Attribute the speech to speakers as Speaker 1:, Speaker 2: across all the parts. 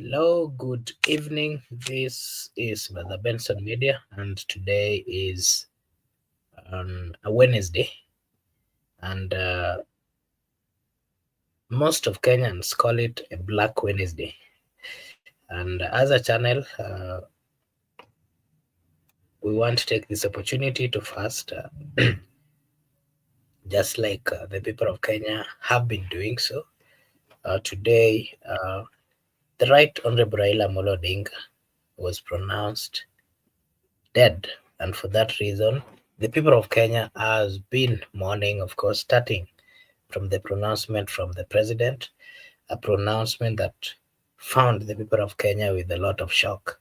Speaker 1: Hello, good evening. This is Brother Benson Media, and today is a Wednesday, and most of Kenyans call it a Black Wednesday. And as a channel, we want to take this opportunity to fast, just like the people of Kenya have been doing so. Today, the Right Honorable Raila Odinga was pronounced dead, and for that reason, the people of Kenya has been mourning, of course, starting from the pronouncement from the president, a pronouncement that found the people of Kenya with a lot of shock.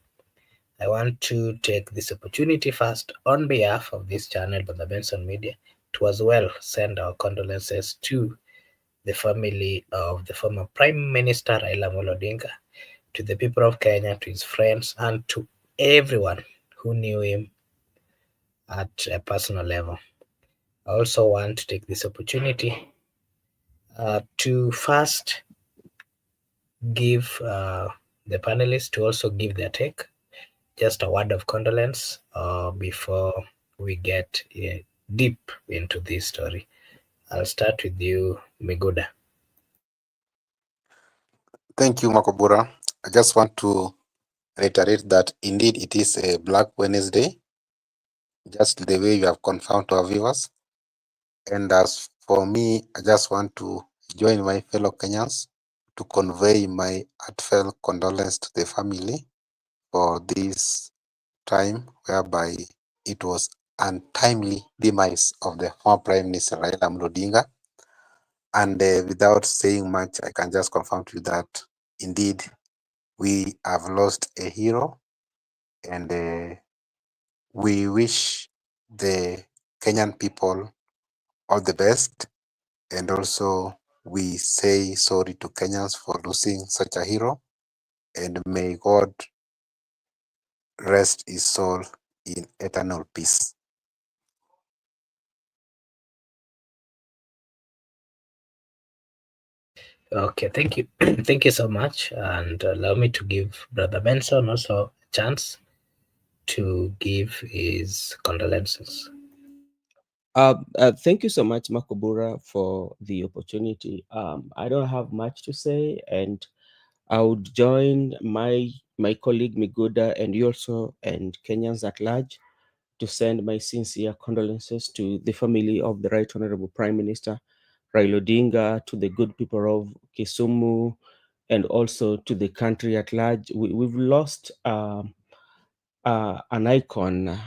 Speaker 1: I want to take this opportunity first on behalf of this channel, by the Benson Media, to as well send our condolences to the family of the former Prime Minister Raila Odinga, to the people of Kenya, to his friends, and to everyone who knew him at a personal level. I also want to take this opportunity to first give the panelists to also give their take, just a word of condolence before we get deep into this story. I'll start with you, Miguda.
Speaker 2: Thank you, Makobura. I just want to reiterate that indeed it is a Black Wednesday, just the way you have confirmed to our viewers. And as for me, I just want to join my fellow Kenyans to convey my heartfelt condolence to the family for this time whereby it was untimely demise of the former Prime Minister Raila Odinga. And without saying much, I can just confirm to you that indeed we have lost a hero, and we wish the Kenyan people all the best. And also we say sorry to Kenyans for losing such a hero, and may God rest his soul in eternal peace.
Speaker 1: Okay, thank you. Thank you so much. And allow me to give Brother Benson also a chance to give his condolences.
Speaker 3: Thank you so much, Makobura, for the opportunity. I don't have much to say, and I would join my colleague Miguda and you also and Kenyans at large to send my sincere condolences to the family of the Right Honorable Prime Minister Raila Odinga, to the good people of Kisumu, and also to the country at large. We've lost an icon,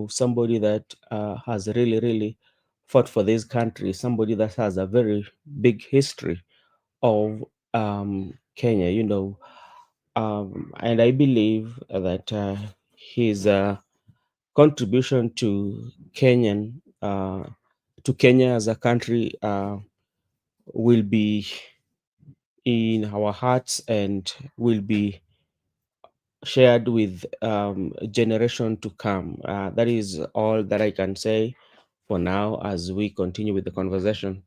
Speaker 3: somebody that has really fought for this country, somebody that has a very big history of Kenya, and I believe that his contribution to Kenya as a country will be in our hearts and will be shared with generation to come. That is all that I can say for now as we continue with the conversation.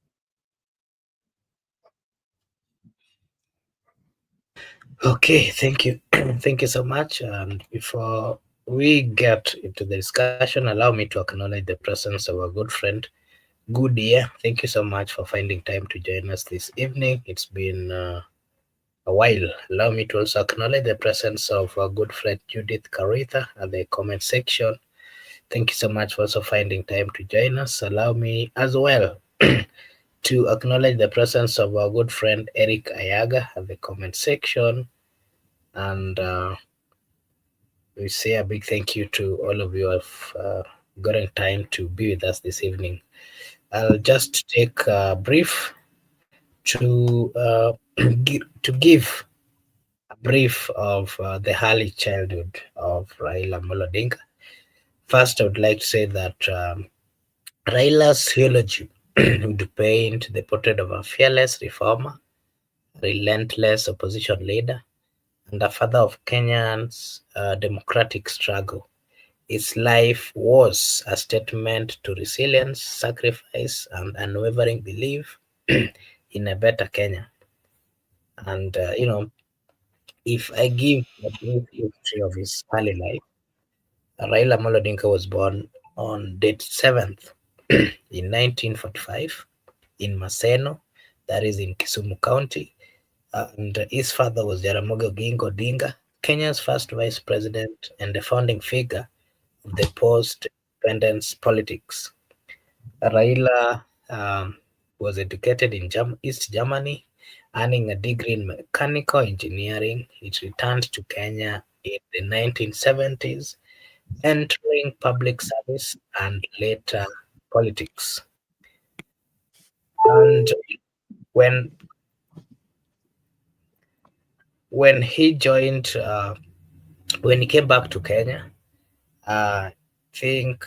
Speaker 1: Okay, thank you. Thank you so much. And before we get into the discussion, allow me to acknowledge the presence of our good friend, Good Year. Thank you so much for finding time to join us this evening. It's been a while. Allow me to also acknowledge the presence of our good friend Judith Caritha at the comment section. Thank you so much for also finding time to join us. Allow me as well to acknowledge the presence of our good friend Eric Ayaga at the comment section. And we say a big thank you to all of you who have gotten time to be with us this evening. I'll just take a brief to to give a brief of the early childhood of Raila Odinga. First, I would like to say that Raila's eulogy would paint the portrait of a fearless reformer, relentless opposition leader, and a father of Kenya's democratic struggle. His life was a statement to resilience, sacrifice, and unwavering belief in a better Kenya. And, If I give a brief history of his early life, Raila Odinga was born on date 7th in 1945 in Maseno, that is in Kisumu County. And his father was Jaramogi Oginga Odinga, Kenya's first vice president and the founding figure of the post-independence politics. Raila was educated in East Germany, earning a degree in mechanical engineering. He returned to Kenya in the 1970s, entering public service and later politics. And when when he joined, when he came back to Kenya, I think,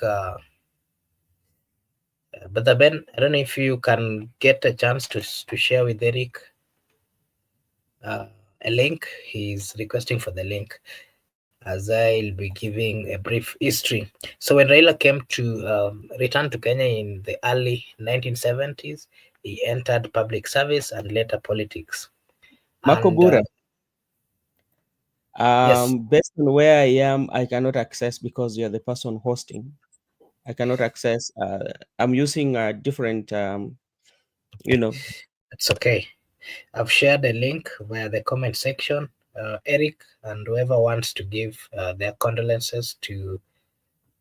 Speaker 1: Brother Ben, I don't know if you can get a chance to share with Eric uh, a link. He's requesting for the link as I'll be giving a brief history. So when Raila came to return to Kenya in the early 1970s, he entered public service and later politics. And
Speaker 3: Makobura,
Speaker 1: yes,
Speaker 3: based on where I am, I cannot access because you're the person hosting. I cannot access. I'm using a different, you know.
Speaker 1: it's okay. I've shared a link via the comment section. Eric and whoever wants to give their condolences to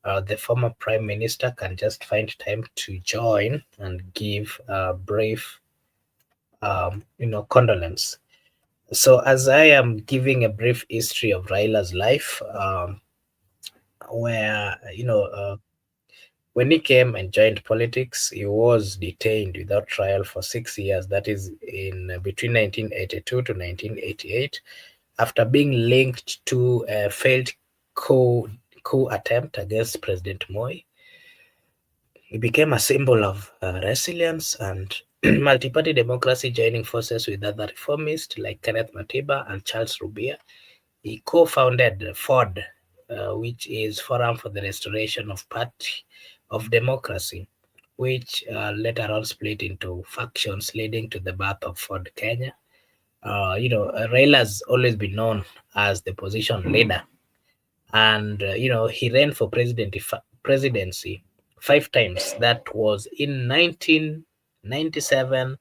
Speaker 1: the former prime minister can just find time to join and give a brief, condolence. So, as I am giving a brief history of Raila's life, where when he came and joined politics, he was detained without trial for 6 years. That is in between 1982 to 1988, after being linked to a failed coup attempt against President Moi. He became a symbol of resilience and multi-party democracy, joining forces with other reformists like Kenneth Matiba and Charles Rubia. He co-founded FORD, which is Forum for the Restoration of Party of Democracy, which later on split into factions, leading to the birth of FORD Kenya. Raila has always been known as the opposition leader, and he ran for presidency 5 times. That was in 1997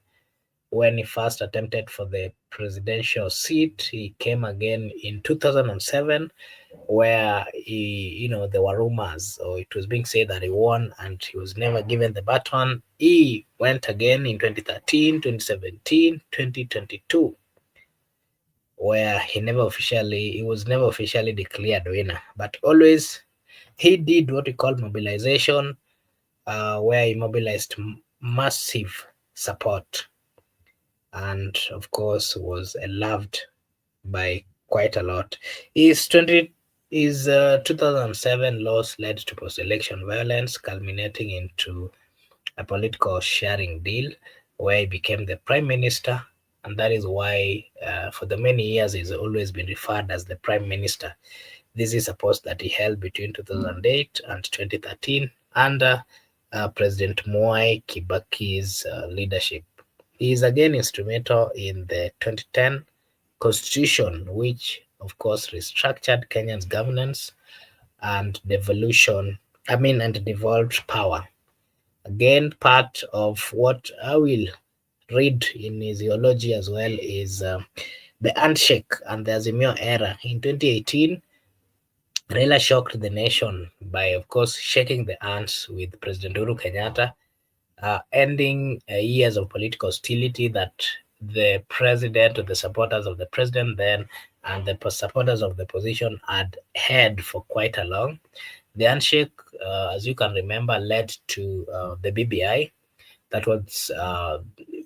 Speaker 1: when he first attempted for the presidential seat. He came again in 2007, where there were rumors, or it was being said that he won, and he was never given the baton. He went again in 2013, 2017, 2022, where he was never officially declared winner, but always he did what we call mobilization, where he mobilized massive support, and of course was loved by quite a lot. His 2007 loss led to post-election violence, culminating into a political sharing deal, where he became the prime minister, and that is why, for the many years, he's always been referred as the prime minister. This is a post that he held between 2008 and 2013 under President Mwai Kibaki's leadership. He is again instrumental in the 2010 constitution, which of course restructured Kenya's governance and and devolved power. Again, part of what I will read in his eulogy as well is the handshake and the Azimio era. In 2018, Raila shocked the nation by, of course, shaking the hands with President Uhuru Kenyatta, ending years of political hostility that the president, or the supporters of the president then, and the supporters of the position had for quite a long. The handshake, as you can remember, led to the BBI, that was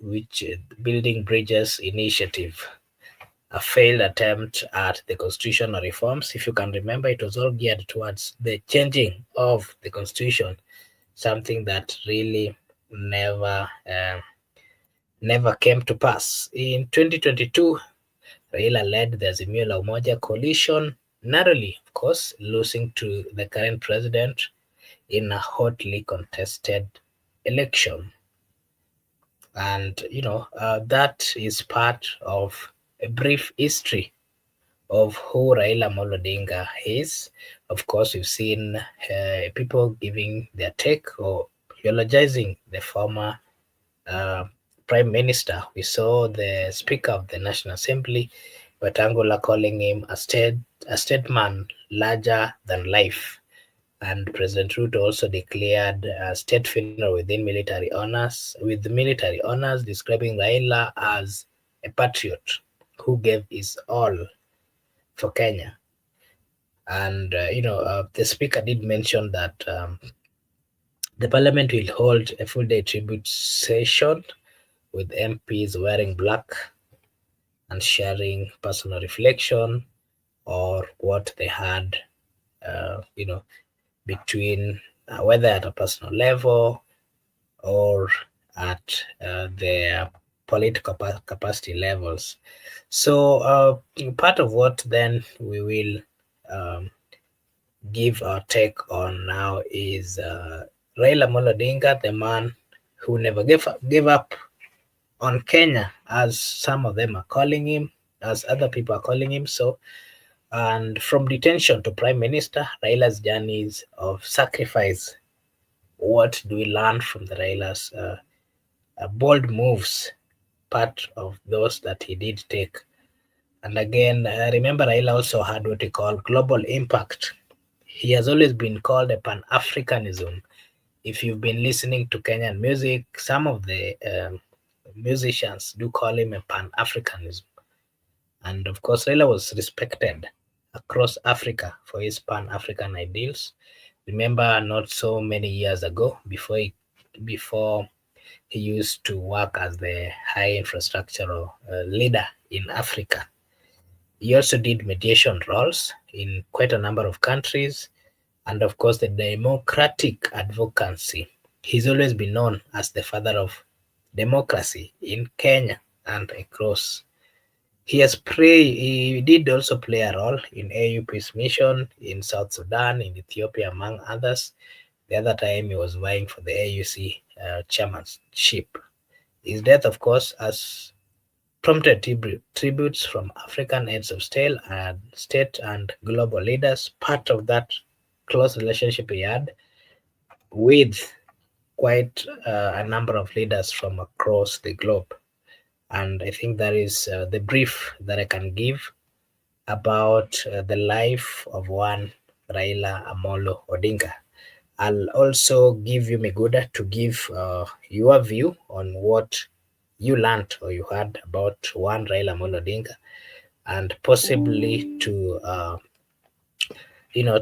Speaker 1: which Building Bridges Initiative, a failed attempt at the constitutional reforms. If you can remember, it was all geared towards the changing of the constitution, something that really never never came to pass. In 2022, Raila led the Azimio la Umoja coalition, narrowly, of course, losing to the current president in a hotly contested election. And that is part of a brief history of who Raila Amolo Odinga is. Of course, we've seen people giving their take or eulogizing the former uh, prime minister. We saw the Speaker of the National Assembly, Batangula, calling him a statesman larger than life. And President Ruto also declared a state funeral with military honors, describing Raila as a patriot who gave his all for Kenya. And the speaker did mention that the parliament will hold a full day tribute session with MPs wearing black and sharing personal reflection or what they had, between whether at a personal level or at their political capacity levels. So, part of what then we will um, give our take on now is Raila Amolo Odinga, the man who never gave up on Kenya, as some of them are calling him, as other people are calling him. So, and from detention to prime minister, Raila's journeys of sacrifice. What do we learn from the Raila's bold moves? Part of those that he did take. And again, remember, Raila also had what we call global impact. He has always been called a Pan Africanism. If you've been listening to Kenyan music, some of the musicians do call him a Pan Africanism. And of course, Raila was respected across Africa for his Pan African ideals. Remember, not so many years ago, before he used to work as the high infrastructural leader in Africa. He also did mediation roles in quite a number of countries, and of course, the democratic advocacy. He's always been known as the father of democracy in Kenya and across. He did also play a role in AU peace mission in South Sudan, in Ethiopia, among others. The other time he was vying for the AUC chairmanship. His death, of course, has prompted tributes from African heads of state and global leaders. Part of that close relationship he had with quite a number of leaders from across the globe. And I think that is the brief that I can give about the life of one Raila Amolo Odinga. I'll also give you Miguda to give your view on what you learned or you heard about one Raila Amolo Odinga, and possibly to you know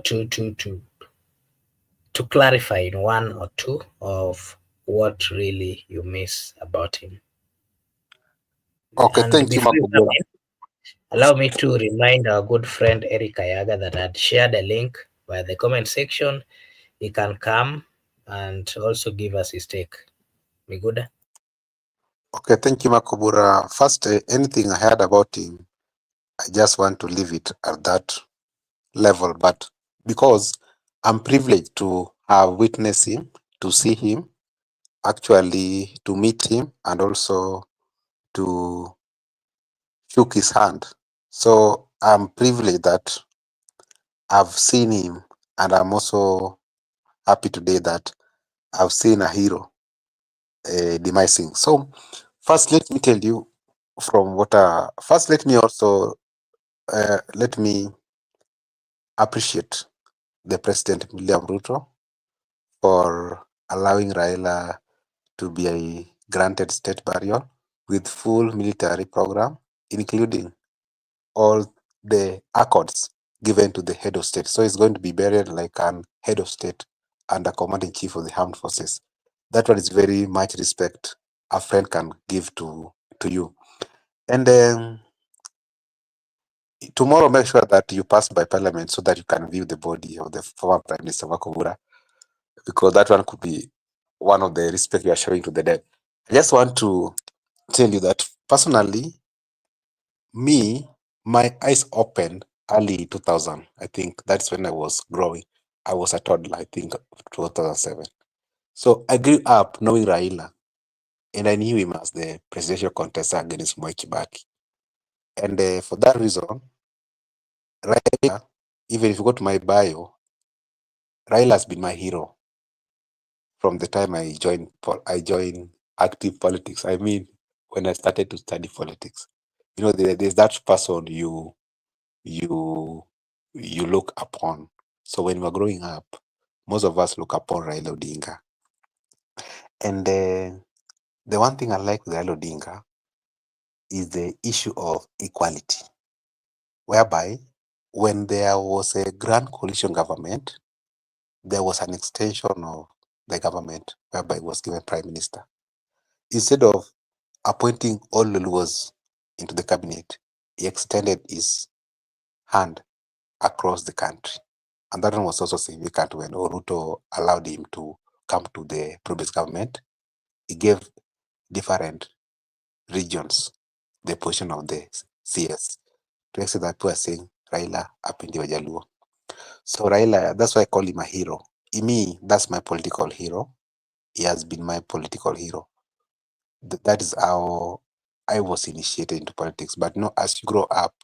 Speaker 1: to clarify in one or two of what really you miss about him.
Speaker 2: Okay,
Speaker 1: And
Speaker 2: thank you,
Speaker 1: before you come
Speaker 2: Makobura.
Speaker 1: in, allow me to remind our good friend Eric Ayaga that I'd shared a link via the comment section. He can come and also give us his take. Miguda?
Speaker 2: Okay, thank you, Makobura. First, anything I heard about him, I just want to leave it at that level. But because I'm privileged to have witnessed him, to see him, actually to meet him, and also to shook his hand. So I'm privileged that I've seen him, and I'm also happy today that I've seen a hero demising. So first, let me tell you from what. First, let me also let me appreciate the President William Ruto for allowing Raila to be granted state burial with full military program, including all the accords given to the head of state. So he's going to be buried like an head of state and a commander in chief of the armed forces. That one is very much respect a friend can give to you. And tomorrow, make sure that you pass by parliament so that you can view the body of the former prime minister Makobura, because that one could be one of the respect you are showing to the dead. I just want to tell you that personally, my eyes opened early 2000. I think that's when I was growing. I was a toddler, I think 2007. So I grew up knowing Raila, and I knew him as the presidential contestant against Moi Kibaki. And for that reason, Raila, even if you go to my bio, Raila has been my hero from the time I joined active politics. I mean, when I started to study politics, there's that person you look upon. So when we're growing up, most of us look upon Raila Odinga. And the one thing I like with Raila Odinga is the issue of equality, whereby when there was a grand coalition government, there was an extension of the government whereby it was given prime minister. Instead of appointing all Luluas into the cabinet, he extended his hand across the country. And that one was also significant when Ruto allowed him to come to the previous government. He gave different regions the position of the CS to extent that people are saying Raila Apindi Wajaluo. So Raila, that's why I call him a hero. In me, that's my political hero. He has been my political hero. That is how I was initiated into politics. But as you grow up,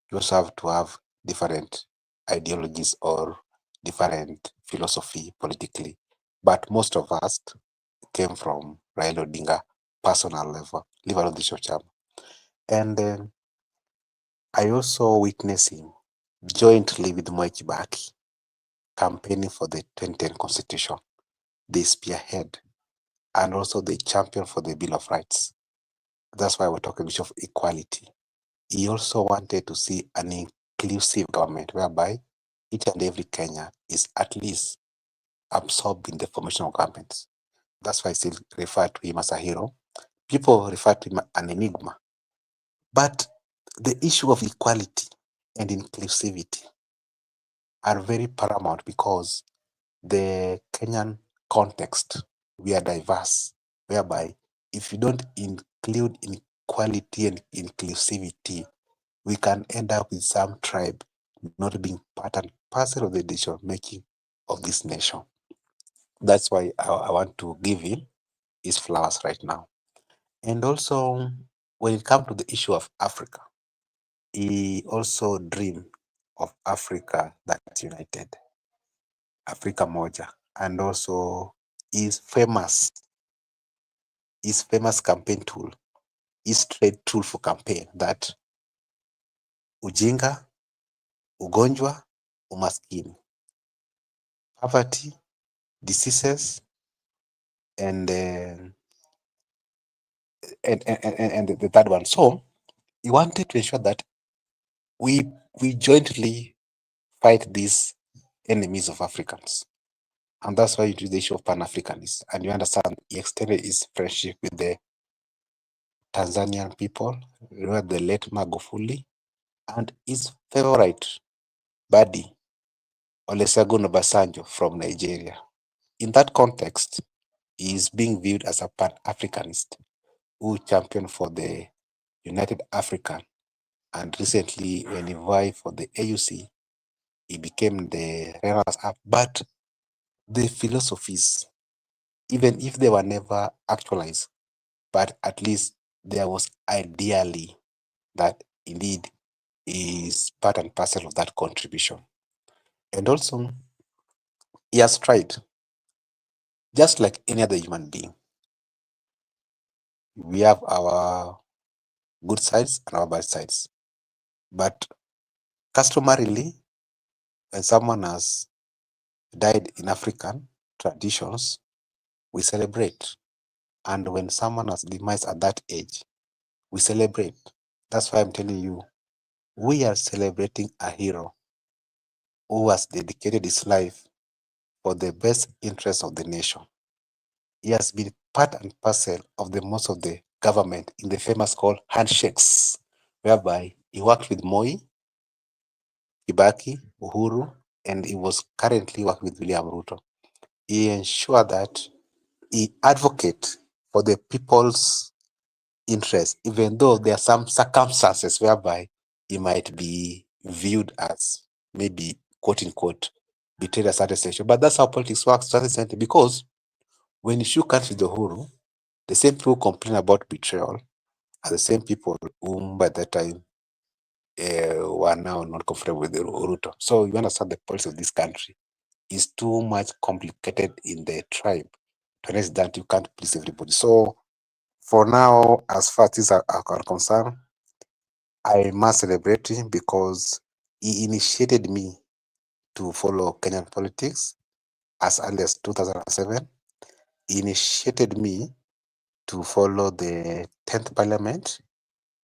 Speaker 2: you also have to have different ideologies or different philosophy politically. But most of us came from Raila Odinga personal level, leave alone the Shocham. And I also witnessed him jointly with Mwai Kibaki campaigning for the 2010 constitution, the spearhead, and also the champion for the Bill of Rights. That's why we're talking of equality. He also wanted to see an inclusive government whereby each and every Kenya is at least absorbed in the formation of governments. That's why I still refer to him as a hero. People refer to him as an enigma. But the issue of equality and inclusivity are very paramount because the Kenyan context, we are diverse, whereby if you don't include equality and inclusivity, we can end up with some tribe not being part and parcel of the decision making of this nation. That's why I want to give him his flowers right now. And also, when it comes to the issue of Africa, he also dreamed of Africa that's united, Africa Moja, and also his famous campaign tool, his trade tool for campaign, that ujinga, ugonjwa, umaskini, poverty, diseases, and the third one. So he wanted to ensure that we jointly fight these enemies of Africans. And that's why you do the issue of Pan-Africanism. And you understand he extended his friendship with the Tanzanian people, the late Magufuli, and his favorite buddy, Olusegun Obasanjo from Nigeria. In that context, he is being viewed as a Pan-Africanist who championed for the United African. And recently, when he vied for the AUC, he became the runners-up. But the philosophies, even if they were never actualized, but at least there was ideally that indeed is part and parcel of that contribution. And also, he has tried, just like any other human being. We have our good sides and our bad sides. But customarily, when someone has died in African traditions, we celebrate. And when someone has demised at that age, we celebrate. That's why I'm telling you, we are celebrating a hero who has dedicated his life for the best interest of the nation. He has been part and parcel of the most of the government in the famous called handshakes, whereby he worked with Moi, Kibaki, Uhuru, and he was currently working with William Ruto. He ensured that he advocates for the people's interest, even though there are some circumstances whereby he might be viewed as maybe quote unquote betrayed a certain section. But that's how politics works to a certain extent, because when you shook hands with the Uhuru, the same people who complain about betrayal are the same people whom by that time who are now not comfortable with the Ruto. So you understand the policy of this country is too much complicated in the tribe to understand that you can't please everybody. So for now, as far as things are concerned, I must celebrate him because he initiated me to follow Kenyan politics as early as 2007. He initiated me to follow the 10th parliament.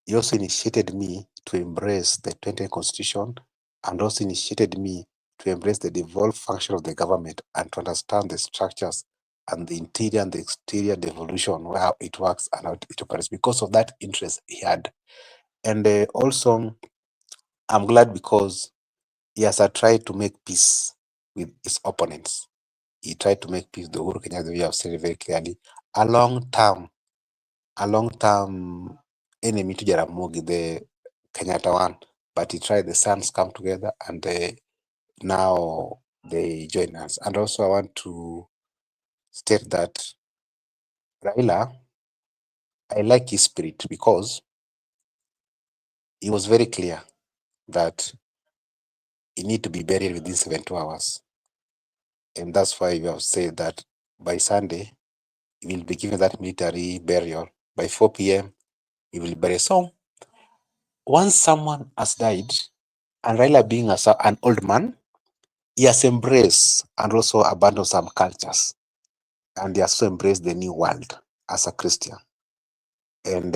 Speaker 2: He also initiated me to embrace the 20th constitution and also initiated me to embrace the devolved function of the government and to understand the structures and the interior and the exterior devolution, how it works and how it operates because of that interest he had. And also, I'm glad because he has tried to make peace with his opponents. He tried to make peace. The Uhuru Kenyatta, we have said it very clearly, a long-term enemy to Jaramogi, the Kenyatta one. But he tried. The sons come together, and now they join us. And also, I want to state that Raila, I like his spirit because he was very clear that he need to be buried within 72 hours. And that's why we have said that by Sunday, he will be given that military burial. By 4 p.m., he will bury. So once someone has died, and Raila being an old man, he has embraced and also abandoned some cultures. And he has also embraced the new world as a Christian. And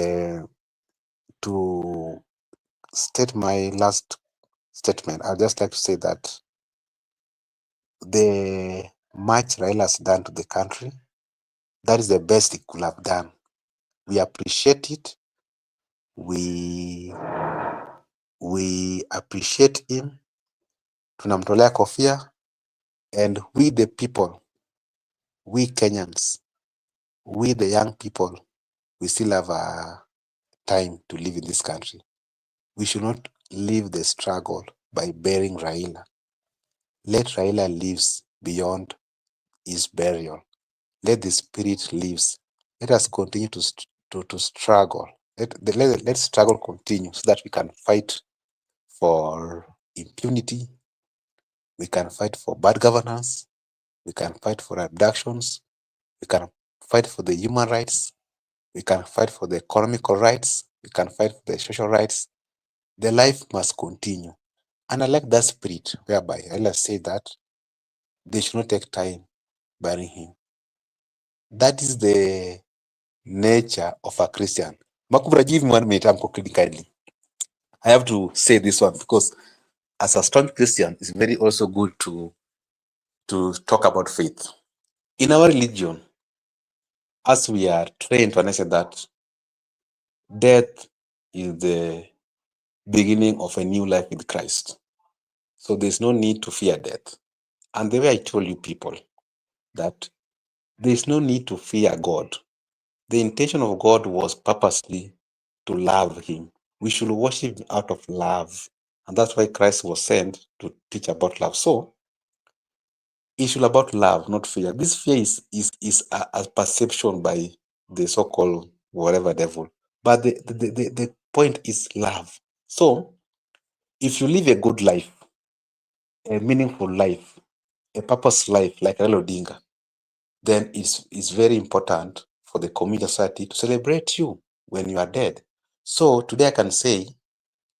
Speaker 2: to state my last statement, I'd just like to say that the much Raila has done to the country, that is the best he could have done. We appreciate it. We appreciate him. Tunamtolea kofia. And we the people, we Kenyans, we the young people, we still have a time to live in this country. We should not leave the struggle by burying Raila. Let Raila lives beyond his burial. Let the spirit lives. Let us continue to struggle. Let struggle continue so that we can fight for impunity. We can fight for bad governance. We can fight for abductions. We can fight for the human rights. We can fight for the economical rights. We can fight for the social rights. The life must continue. And I like that spirit whereby I say that they should not take time burying him. That is the nature of a Christian. Makubra, give me 1 minute, I'm concluding kindly. I have to say this one because as a strong Christian, it's very also good to talk about faith. In our religion, as we are trained to understand that death is the beginning of a new life with Christ. So there's no need to fear death. And the way I told you people that there's no need to fear God. The intention of God was purposely to love him. We should worship him out of love. And that's why Christ was sent to teach about love. So it's all about love, not fear. This fear is a perception by the so-called whatever devil. But the point is love. So if you live a good life, a meaningful life, a purpose life like Raila Odinga, then it's very important for the community society to celebrate you when you are dead. So today I can say,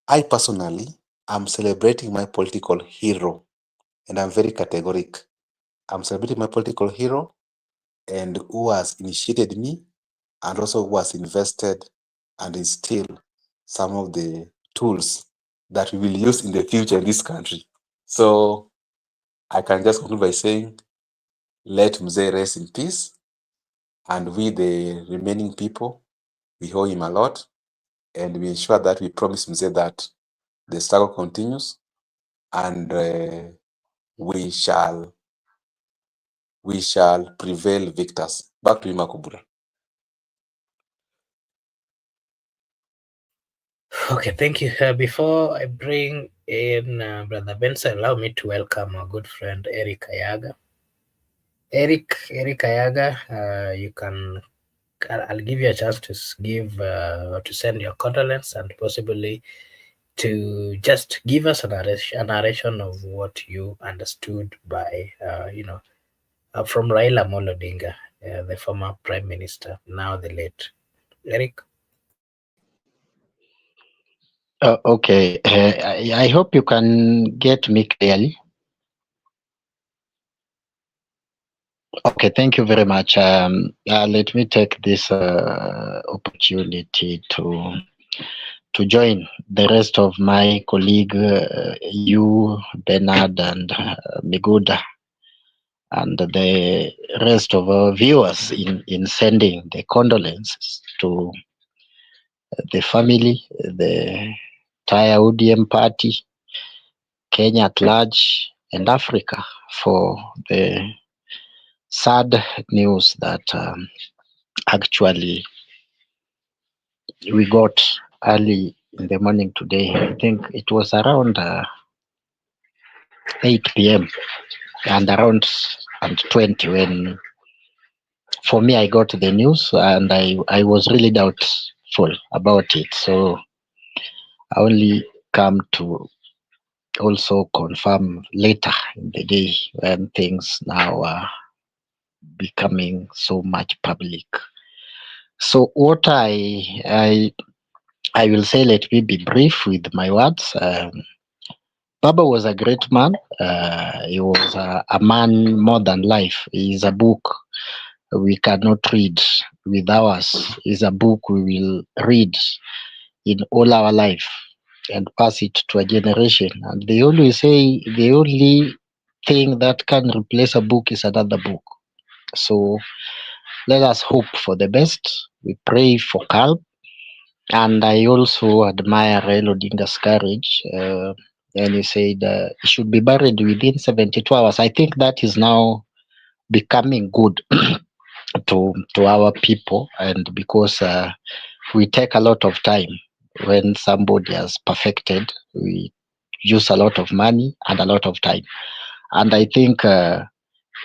Speaker 2: I personally am celebrating my political hero, and I'm very categoric. I'm celebrating my political hero and who has initiated me and also who has invested and instilled some of the tools that we will use in the future in this country. So I can just conclude by saying, let Mzee rest in peace. And we, the remaining people, we owe him a lot. And we ensure that we promise Mzee that the struggle continues and we shall prevail victors. Back to you, Makubura.
Speaker 1: Okay, thank you. Before I bring in Brother Benson, allow me to welcome our good friend Eric Ayaga. Eric Ayaga, you can. I'll give you a chance to give to send your condolence and possibly to just give us a narration of what you understood by, from Raila Odinga, the former Prime Minister, now the late. Eric?
Speaker 4: Okay. I hope you can get me clearly. Okay, thank you very much. Let me take this opportunity to join the rest of my colleague, you, Bernard, and Miguda, and the rest of our viewers in sending the condolences to the family, the entire ODM party, Kenya at large, and Africa for the sad news that actually we got early in the morning today. I think it was around 8 p.m. and around and 20 when for me I got the news, and I was really doubtful about it. So I only come to also confirm later in the day when things now are becoming so much public. So what I will say, let me be brief with my words. Baba was a great man. He was a man more than life. He is a book we cannot read with ours. Is a book we will read in all our life and pass it to a generation. And they always say the only thing that can replace a book is another book. So let us hope for the best. We pray for calm. And I also admire Raila Odinga's courage. And he said he should be buried within 72 hours. I think that is now becoming good to our people, and because we take a lot of time when somebody has perfected, we use a lot of money and a lot of time. And I think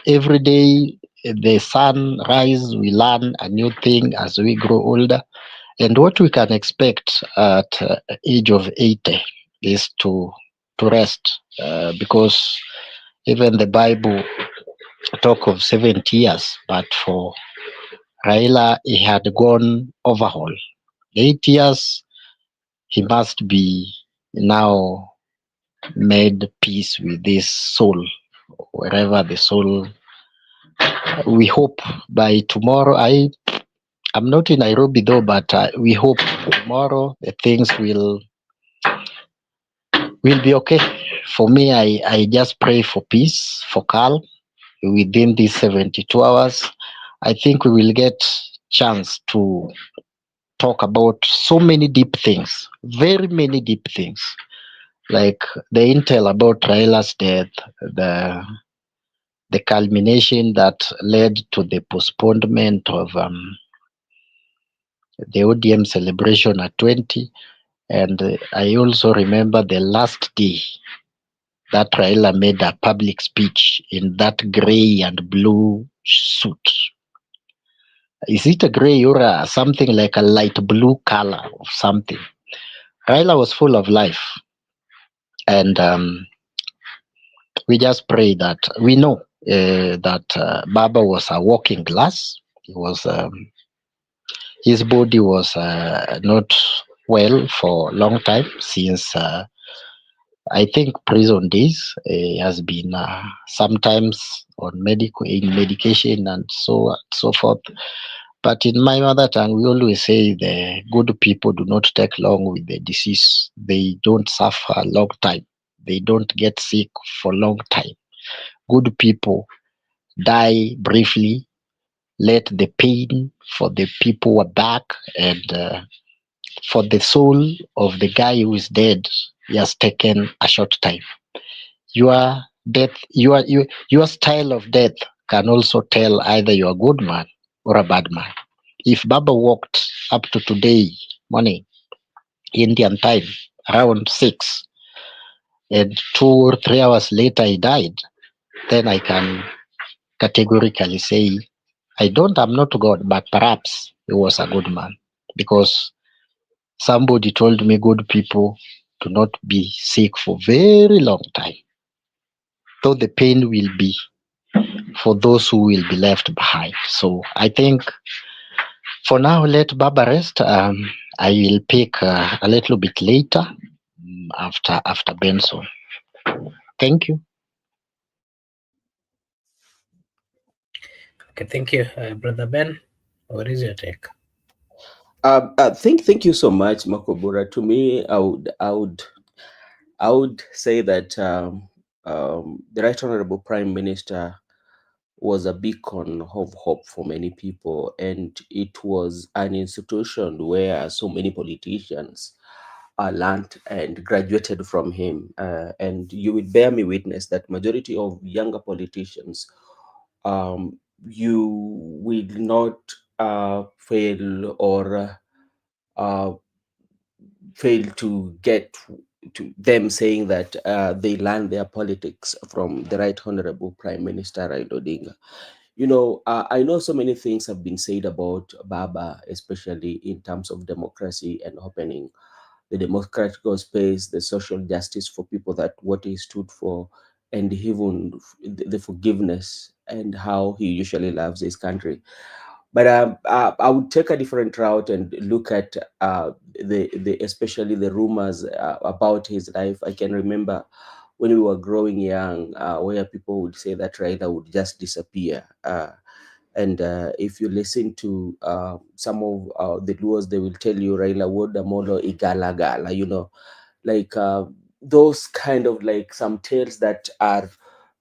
Speaker 4: every day the sun rise, we learn a new thing as we grow older. And what we can expect at age of 80 is to rest, because even the Bible talk of 70 years, but for Raila, he had gone overhaul. 8 years, he must be now made peace with his soul, wherever the soul. We hope by tomorrow. I'm not in Nairobi though, but we hope tomorrow the things will be okay. For me, I just pray for peace, for calm within these 72 hours. I think we will get chance to talk about so many deep things, very many deep things, like the intel about Raila's death, the culmination that led to the postponement of the ODM celebration at 20. And I also remember the last day that Raila made a public speech in that gray and blue suit. Is it a gray or something like a light blue color or something? Raila was full of life. And we just pray that we know that Baba was a walking glass. He was his body was not well for a long time since I think prison days. Has been sometimes on medication and so forth. But in my mother tongue, we always say the good people do not take long with the disease. They don't suffer a long time. They don't get sick for long time. Good people die briefly, let the pain for the people who are back, and for the soul of the guy who is dead, he has taken a short time. Your death, your style of death can also tell either you're a good man or a bad man. If Baba walked up to today morning, Indian time, around 6, and 2 or 3 hours later he died, then I can categorically say I'm not God, but perhaps he was a good man, because somebody told me good people to not be sick for very long time. Though the pain will be for those who will be left behind. So I think for now, let Baba rest. I will pick a little bit later after Benson. Thank you.
Speaker 1: Okay, thank you, Brother Ben. What is your take?
Speaker 3: Thank you so much, Makobura. To me, I would say that the Right Honorable Prime Minister was a beacon of hope for many people, and it was an institution where so many politicians learned and graduated from him. And you will bear me witness that majority of younger politicians, you will not fail or uh, fail to get to them saying that they learned their politics from the Right Honorable Prime Minister Raila Odinga. I know so many things have been said about Baba, especially in terms of democracy and opening the democratic space, the social justice for people, that what he stood for, and even the forgiveness and how he usually loves his country. But I would take a different route and look at the especially the rumors about his life. I can remember when we were growing young, where people would say that Raila would just disappear. And if you listen to some of the Luos, they will tell you Raila woda molo igala gala, like those kind of like some tales that are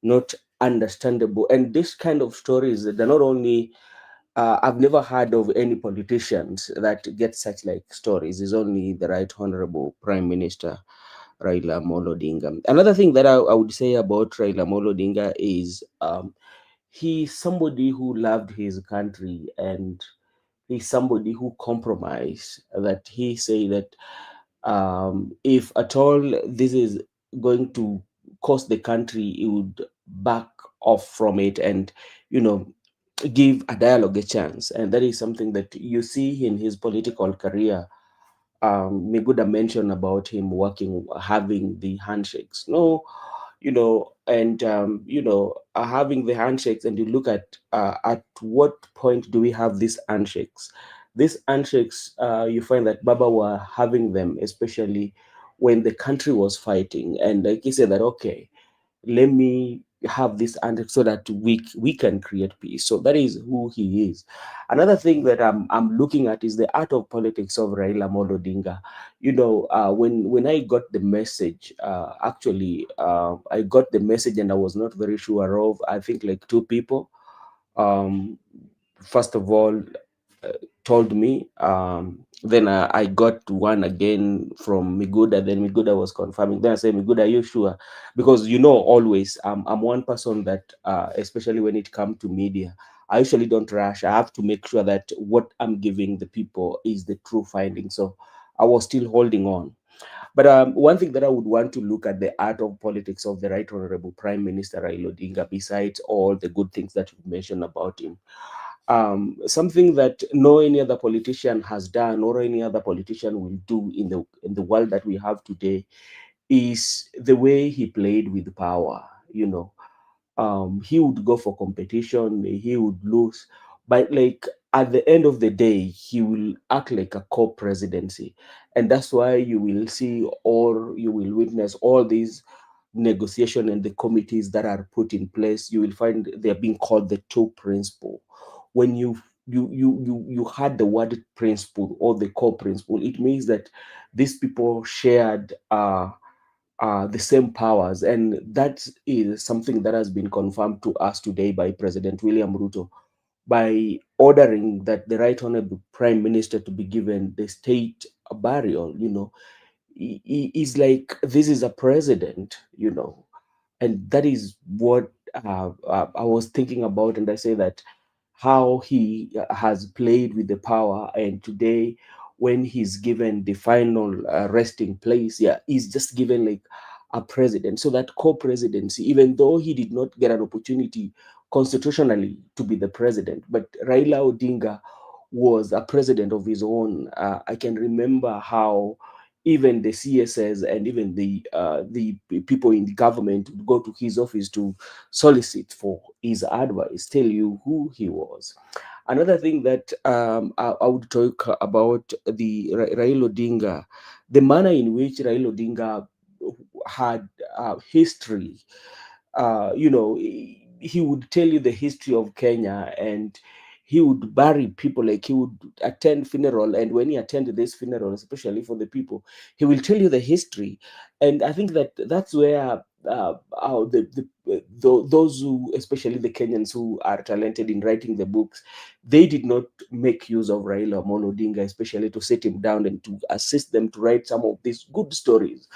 Speaker 3: not understandable. And this kind of stories, they're not only I've never heard of any politicians that get such like stories. It's only the Right Honorable Prime Minister Raila Amolo Odinga. Another thing that I would say about Raila Amolo Odinga is he's somebody who loved his country, and he's somebody who compromised. That he say that if at all this is going to cost the country, he would back off from it, and you know give a dialogue a chance. And that is something that you see in his political career. Miguda mentioned about him working, having the handshakes. No, and having the handshakes, and you look at what point do we have these handshakes? These handshakes, you find that Baba were having them, especially when the country was fighting, and like he said that okay, let me have this and so that we can create peace. So that is who he is. Another thing that I'm looking at is the art of politics of Raila Amolo Odinga. When I got the message, actually I got the message and I was not very sure of, I think, like two people. um First of all, uh, told me. Then I got one again from Miguda. Then Miguda was confirming. Then I said, Miguda, are you sure? Because always I'm one person that, especially when it comes to media, I usually don't rush. I have to make sure that what I'm giving the people is the true finding. So I was still holding on. But one thing that I would want to look at the art of politics of the Right Honorable Prime Minister Raila Odinga, besides all the good things that you mentioned about him, something that no any other politician has done or any other politician will do in the world that we have today, is the way he played with power. He would go for competition, he would lose, but like at the end of the day, he will act like a co-presidency. And that's why you will see, or you will witness all these negotiation and the committees that are put in place. You will find they're being called the two principle. When you had the word principle or the core principle, it means that these people shared the same powers. And that is something that has been confirmed to us today by President William Ruto, by ordering that the Right Honorable Prime Minister to be given the state burial. Is like this is a president, and that is what I was thinking about. And I say that how he has played with the power, and today when he's given the final resting place, yeah, he's just given like a president. So that co-presidency, even though he did not get an opportunity constitutionally to be the president, but Raila Odinga was a president of his own. I can remember how even the CSS and even the people in the government would go to his office to solicit for his advice, tell you who he was. Another thing that I would talk about the Raila Odinga, the manner in which Raila Odinga had history. He would tell you the history of Kenya, and he would bury people, like he would attend funeral, and when he attended this funeral, especially for the people, he will tell you the history. And I think that that's where those who, especially the Kenyans who are talented in writing the books, they did not make use of Raila Amolo Odinga, especially to sit him down and to assist them to write some of these good stories.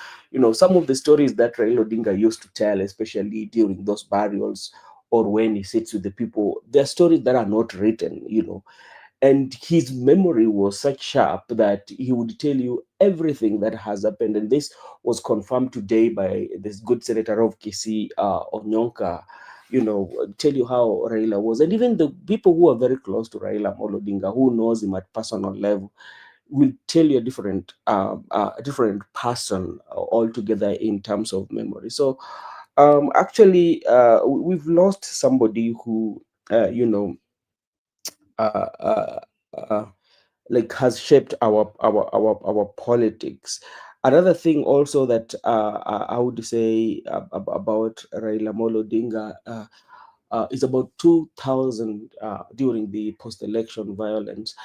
Speaker 3: Some of the stories that Raila Odinga used to tell, especially during those burials or when he sits with the people, they're stories that are not written. And his memory was such sharp that he would tell you everything that has happened. And this was confirmed today by this good senator of Kisii, Onyonka, tell you how Raila was. And even the people who are very close to Raila Amolo Odinga, who knows him at personal level, will tell you a different person altogether in terms of memory. So actually, we've lost somebody who, uh, uh, uh, like has shaped our politics. Another thing also that I would say about Raila Amolo Odinga is about 2000, during the post-election violence.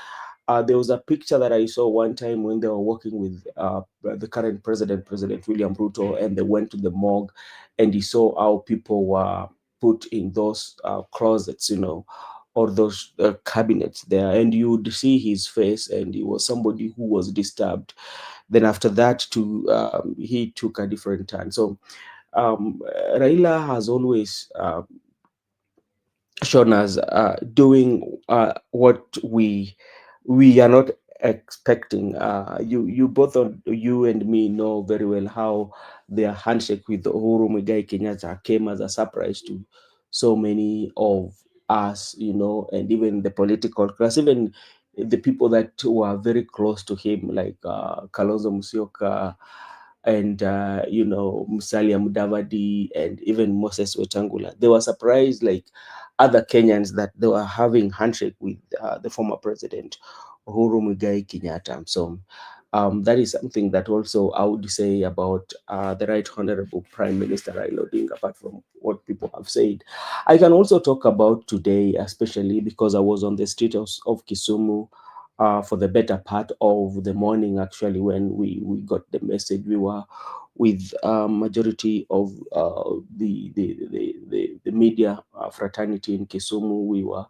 Speaker 3: There was a picture that I saw one time when they were working with the current president, President William Ruto, and they went to the morgue, and he saw how people were put in those closets, or those cabinets there, and you would see his face, and he was somebody who was disturbed. Then after that, he took a different turn. So Raila has always shown us doing what we are not expecting. You both, on you and me, know very well how their handshake with Uhuru Muigai Kenyatta came as a surprise to so many of us, and even the political class, even the people that were very close to him, like Kalonzo Musyoka, and Musalia Mudavadi, and even Moses Wetangula. They were surprised, like other Kenyans, that they were having handshake with the former president Uhuru Muigai Kenyatta. So that is something that also I would say about the Right Honorable Prime Minister Raila Odinga, apart from what people have said. I can also talk about today, especially because I was on the street of Kisumu for the better part of the morning, actually, when we got the message. We were with majority of the media fraternity in Kisumu. We were,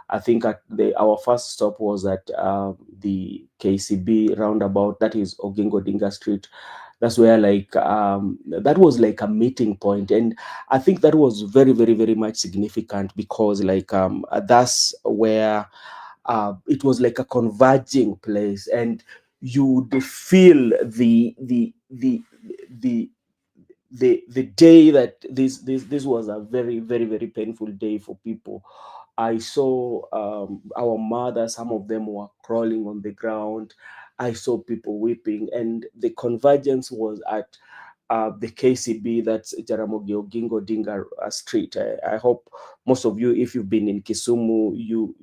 Speaker 3: I think, our first stop was at the KCB roundabout, that is Oginga Odinga Street. That's where, like, that was like a meeting point, and I think that was very, very, very much significant, because like that's where it was like a converging place, and you would feel the the day that this was a very, very, very painful day for people. I saw our mothers, some of them were crawling on the ground. I saw people weeping, and the convergence was at the KCB, that's Jaramogi Oginga Odinga Street. I hope most of you, if you've been in Kisumu, you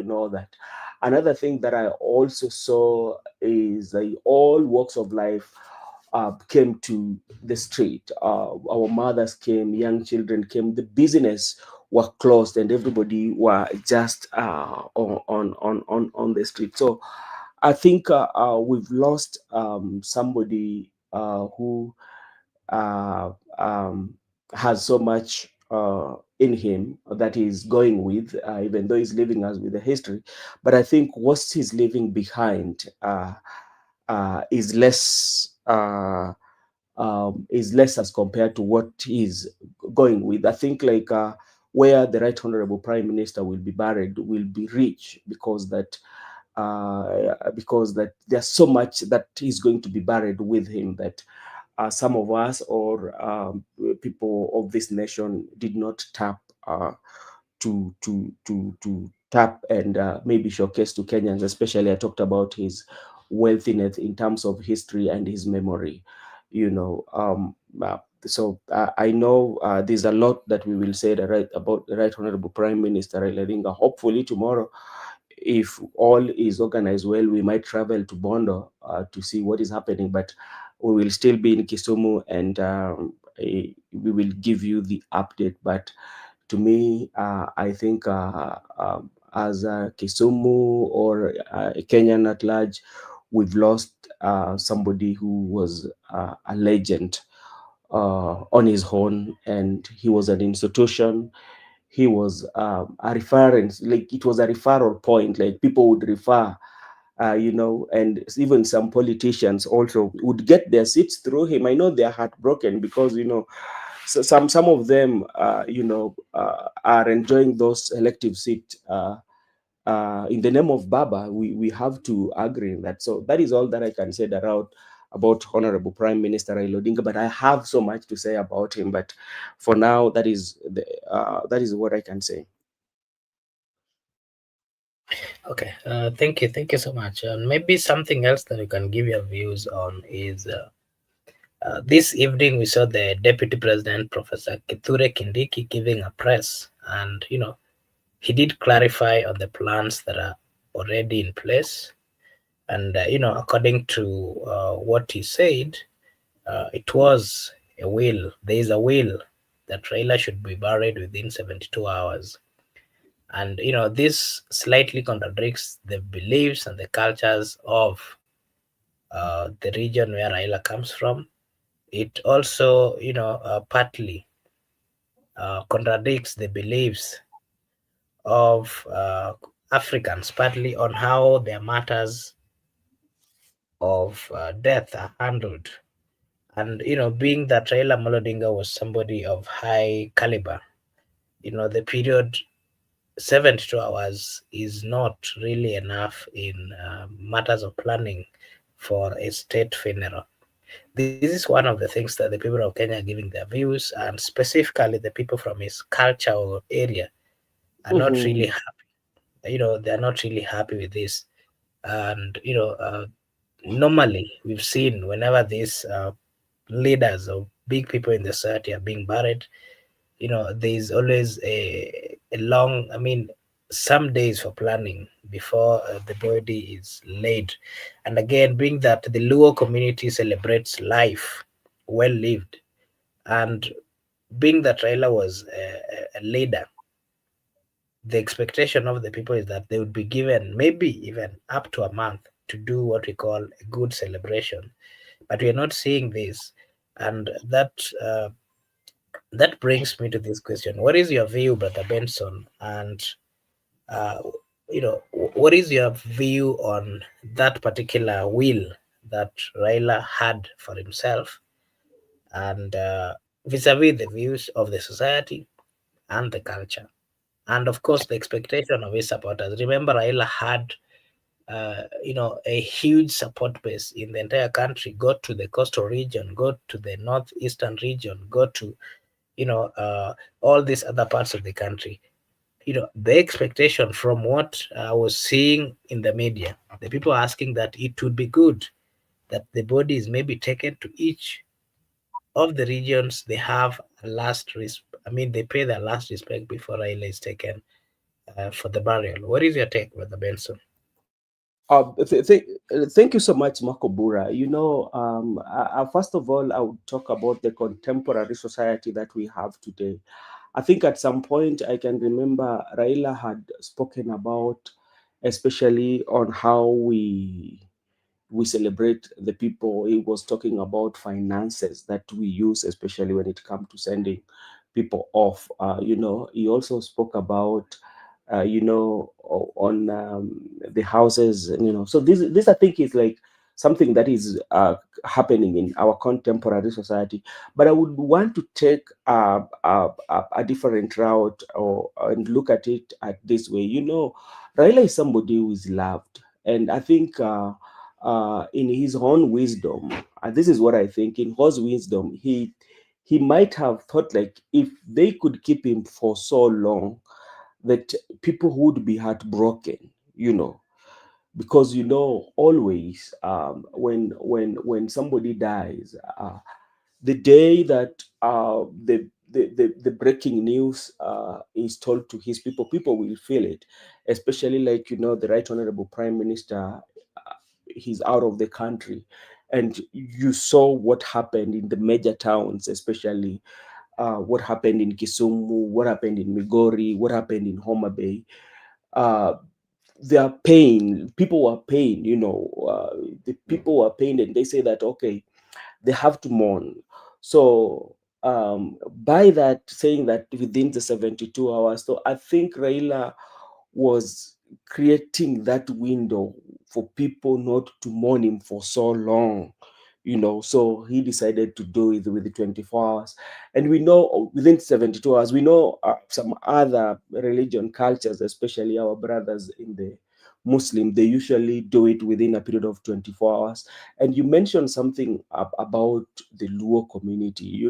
Speaker 3: know that. Another thing that I also saw is all walks of life came to the street. Our mothers came, young children came. The business were closed, and everybody were just on the street. So I think we've lost somebody who uh, um, has so much in him that he's going with, even though he's leaving us with a history. But I think what he's leaving behind is less. Is less as compared to what he's going with. I think, like, where the Right Honorable Prime Minister will be buried will be rich, because that there's so much that is going to be buried with him that some of us, or people of this nation, did not tap to tap and maybe showcase to Kenyans. Especially, I talked about his wealthiness in terms of history and his memory, you know. I know there's a lot that we will say about the Right Honorable Prime Minister Raila Odinga. Hopefully tomorrow, if all is organized well, we might travel to Bondo to see what is happening, but we will still be in Kisumu, and we will give you the update. But to me, I think as Kisumu or Kenyan at large, we've lost somebody who was a legend on his own, and he was an institution. He was a reference, like it was a referral point, like people would refer, you know, and even some politicians also would get their seats through him. I know they're heartbroken because, you know, so some of them, you know, are enjoying those elective seats in the name of Baba. We have to agree in that. So that is all that I can say about Honorable Prime Minister Raila Odinga. But I have so much to say about him. But for now, that is what I can say.
Speaker 1: Okay, thank you so much. And maybe something else that you can give your views on is this evening we saw the Deputy President Professor Kithure Kindiki giving a press, and he did clarify on the plans that are already in place. And according to what he said, it was a will. There is a will that Raila should be buried within 72 hours. And this slightly contradicts the beliefs and the cultures of the region where Raila comes from. It also partly contradicts the beliefs of Africans, partly on how their matters of death are handled. And being that Raila Odinga was somebody of high caliber, the period 72 hours is not really enough in matters of planning for a state funeral. This is one of the things that the people of Kenya are giving their views, and specifically the people from his cultural area are not really
Speaker 3: Mhm.
Speaker 1: happy. They're not really happy with this. And normally we've seen whenever these leaders or big people in the society are being buried, there's always a long, some days for planning before the body is laid. And again, being that the Luo community celebrates life well lived, and being that Raila was a leader, the expectation of the people is that they would be given maybe even up to a month to do what we call a good celebration. But we are not seeing this, and that brings me to this question: what is your view, Brother Benson? And uh, what is your view on that particular will that Raila had for himself, and vis-a-vis the views of the society and the culture, and of course the expectation of his supporters? Remember, Raila had a huge support base in the entire country. Go to the coastal region, go to the northeastern region, go to you know uh, all these other parts of the country. The expectation from what I was seeing in the media, the people are asking that it would be good that the body is maybe taken to each of the regions. They have a they pay their last respect before Raila is taken for the burial. What is your take, Brother Benson?
Speaker 3: Thank you so much, Makobura. You know, first of all, I would talk about the contemporary society that we have today. I think at some point I can remember Raila had spoken about, especially on how we celebrate the people. He was talking about finances that we use, especially when it comes to sending people off. You know, he also spoke about, you know, on the houses. You know, so this I think is like something that is happening in our contemporary society. But I would want to take a different route, or and look at it at this way. You know, Raila is somebody who is loved, and I think. In his own wisdom, and this is what I think, in his wisdom, he might have thought like if they could keep him for so long, that people would be heartbroken, you know. because always when somebody dies, the day that the breaking news is told to his people, people will feel it, especially like the Right Honorable Prime Minister, he's out of the country, and you saw what happened in the major towns, especially what happened in Kisumu, what happened in Migori, what happened in Homa Bay. Uh, their pain, people were pain, the people were pained, and they say that okay, they have to mourn. So by that, saying that within the 72 hours, so I think Raila was creating that window for people not to mourn him for so long. So he decided to do it with the 24 hours. And we know within 72 hours, we know some other religion cultures, especially our brothers in the Muslim, they usually do it within a period of 24 hours. And you mentioned something about the Luo community.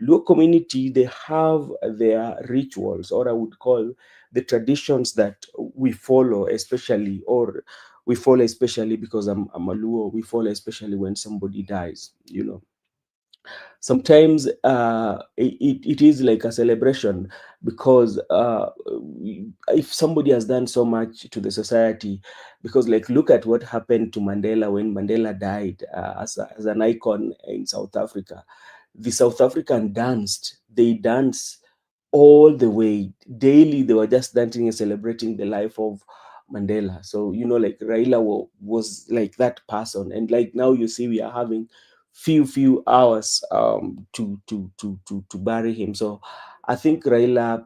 Speaker 3: Luo community, they have their rituals, or I would call the traditions that we follow, especially, or we follow especially because I'm a Luo, we follow especially when somebody dies. Sometimes it is like a celebration, because if somebody has done so much to the society, because like look at what happened to Mandela when Mandela died, as an icon in South Africa. The South African danced, they danced all the way daily, they were just dancing and celebrating the life of Mandela. So like Raila was like that person, and like now you see we are having few hours to bury him. So I think Raila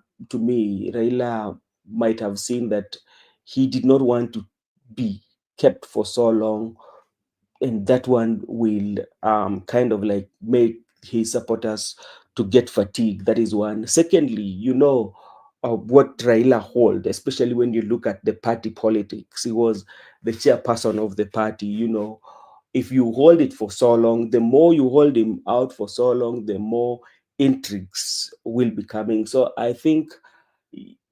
Speaker 3: might have seen that he did not want to be kept for so long, and that one will kind of like make his supporters to get fatigued. That is one. Secondly, what Raila hold, especially when you look at the party politics. He was the chairperson of the party. If you hold it for so long, the more you hold him out for so long, the more intrigues will be coming. So I think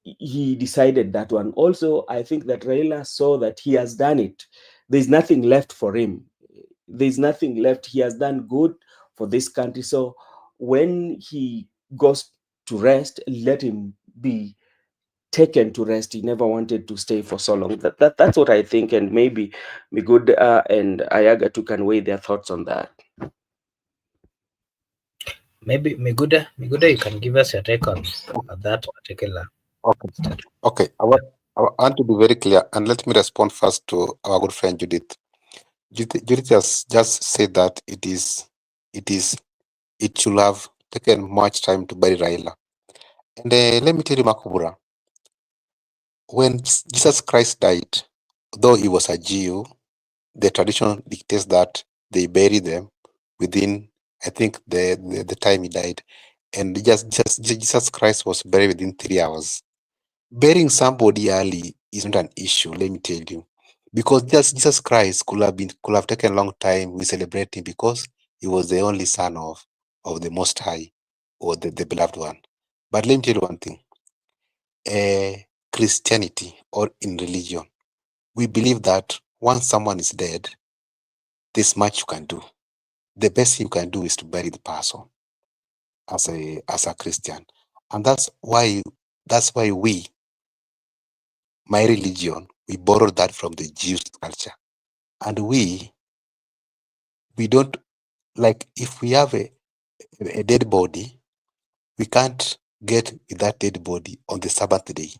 Speaker 3: he decided that one. Also, I think that Raila saw that he has done it. There's nothing left for him. There's nothing left. He has done good for this country. So when he goes to rest, let him be taken to rest. He never wanted to stay for so long. That's what I think. And maybe Migud and Ayaga too can weigh their thoughts on that.
Speaker 1: Maybe Miguda, you can give us your take on that particular
Speaker 2: Okay.
Speaker 1: statement.
Speaker 2: Okay. I want to be very clear, and let me respond first to our good friend Judith. Judith has just said that it should have taken much time to bury Raila. And let me tell you, Makubura, when Jesus Christ died, though he was a Jew, the tradition dictates that they bury them within, I think, the time he died. And Jesus Christ was buried within 3 hours. Burying somebody early is not an issue, let me tell you. Because just Jesus Christ could have taken a long time. We celebrate him because he was the only son of the Most High, or the beloved one. But let me tell you one thing. Christianity, or in religion, we believe that once someone is dead, there's much you can do. The best thing you can do is to bury the person as a Christian. And that's why we, my religion, we borrowed that from the Jewish culture. And we don't, like, if we have a dead body, we can't get that dead body on the Sabbath day,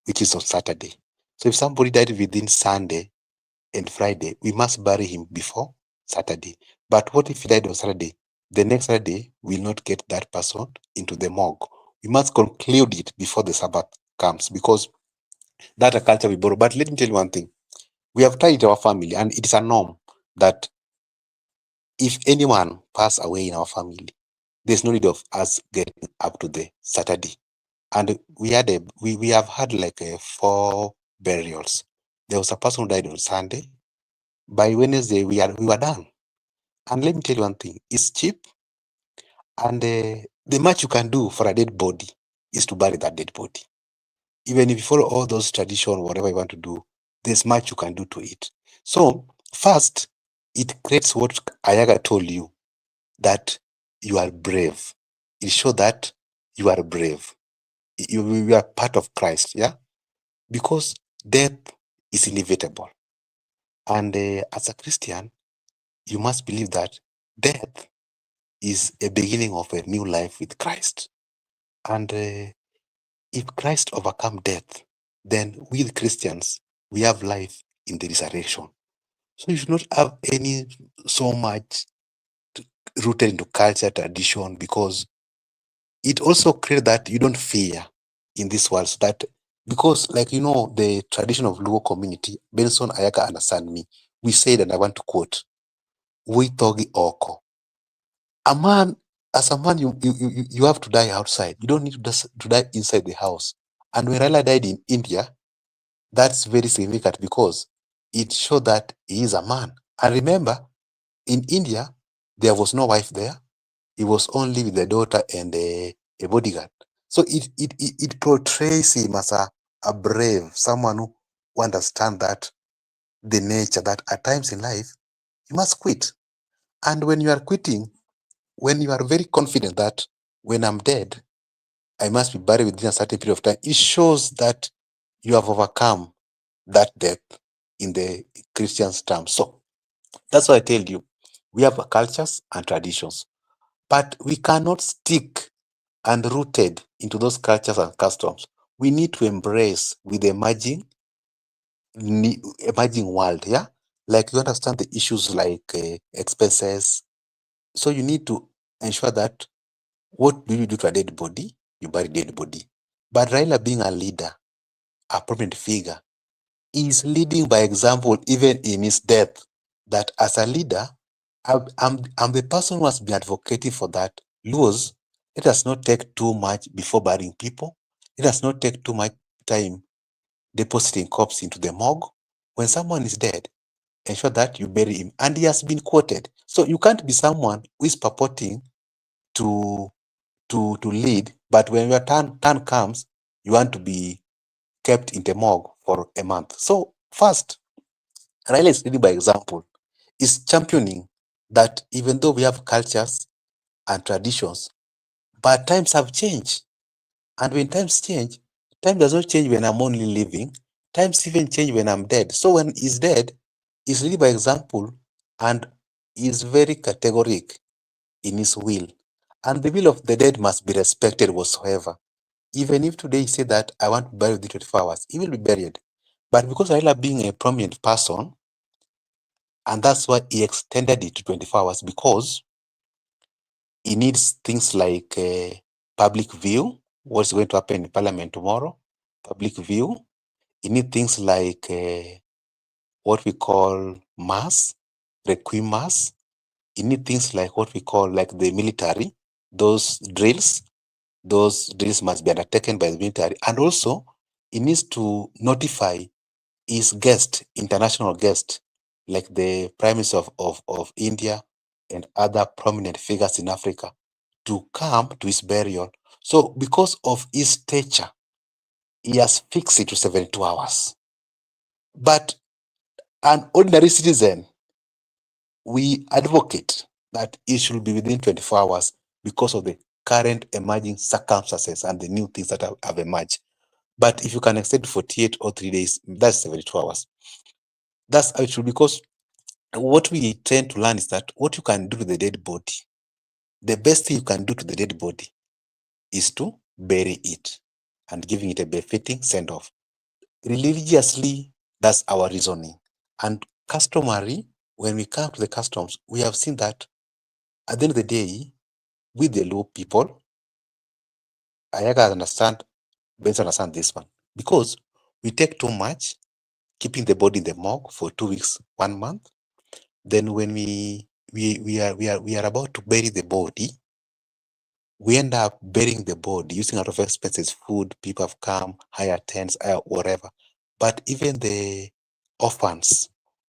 Speaker 2: which is on Saturday. So if somebody died within Sunday and Friday, we must bury him before Saturday. But what if he died on Saturday? The next Saturday, we'll not get that person into the morgue. We must conclude it before the Sabbath comes, because that's a culture we borrow. But let me tell you one thing. We have tried it in our family, and it is a norm that if anyone pass away in our family, there's no need of us getting up to the Saturday. And we have had like 4 burials. There was a person who died on Sunday. By Wednesday, we were done. And let me tell you one thing: it's cheap, and the much you can do for a dead body is to bury that dead body. Even if you follow all those traditions, whatever you want to do, there's much you can do to it. So first, it creates what Ayaga told you, that you are brave. It shows that you are brave. You are part of Christ, yeah? Because death is inevitable. And as a Christian, you must believe that death is a beginning of a new life with Christ. And if Christ overcome death, then we Christians, we have life in the resurrection. So you should not have any so much rooted into culture, tradition, because it also creates that you don't fear in this world. So that, because like, you know, the tradition of Luo community, Benson Ayaka understand me. We said, and I want to quote, "We togi oko." A man, as a man, you have to die outside. You don't need to die inside the house. And when Raila died in India, that's very significant because it showed that he is a man. And remember, in India, there was no wife there. He was only with the daughter and a bodyguard. So it portrays him as a brave, someone who understands that the nature that at times in life, you must quit. And when you are quitting, when you are very confident that when I'm dead, I must be buried within a certain period of time, it shows that you have overcome that death in the Christian's terms. So that's why I tell you, we have cultures and traditions, but we cannot stick and rooted into those cultures and customs. We need to embrace with the emerging world, yeah? Like you understand the issues like expenses. So you need to ensure that what do you do to a dead body? You bury dead body. But Raila being a leader, a prominent figure, is leading by example even in his death. That as a leader, I'm the person who has been advocating for that. Laws, let us not take too much before burying people. Let us not take too much time depositing corpse into the morgue. When someone is dead, ensure that you bury him. And he has been quoted. So you can't be someone who is purporting to lead, but when your turn comes, you want to be kept in the morgue for a month. So first, Raila is leading by example, is championing that even though we have cultures and traditions, but times have changed. And when times change, time does not change when I'm only living, times even change when I'm dead. So when he's dead, he's leading by example and is very categoric in his will. And the will of the dead must be respected whatsoever. Even if today he say that I want to bury within 24 hours, he will be buried. But because Raila being a prominent person, and that's why he extended it to 24 hours, because he needs things like public view, what's going to happen in Parliament tomorrow, public view. He needs things like what we call mass, requiem mass. He needs things like what we call like the military, those drills. Those drills must be undertaken by the military. And also, he needs to notify his guest, international guest, like the Prime Minister of India and other prominent figures in Africa, to come to his burial. So because of his stature, he has fixed it to 72 hours. But an ordinary citizen, we advocate that it should be within 24 hours because of the current emerging circumstances and the new things that have emerged. But if you can extend 48 or 3 days, that's 72 hours. That's how it should be, because what we tend to learn is that what you can do to the dead body, the best thing you can do to the dead body is to bury it and giving it a befitting send-off. Religiously, that's our reasoning. And customary, when we come to the customs, we have seen that at the end of the day, with the low people, I gotta understand, Benson understand this one. Because we take too much, keeping the body in the morgue for 2 weeks, 1 month. Then when we are about to bury the body, we end up burying the body using a lot of expenses, food, people have come, hire tents, whatever. But even the orphans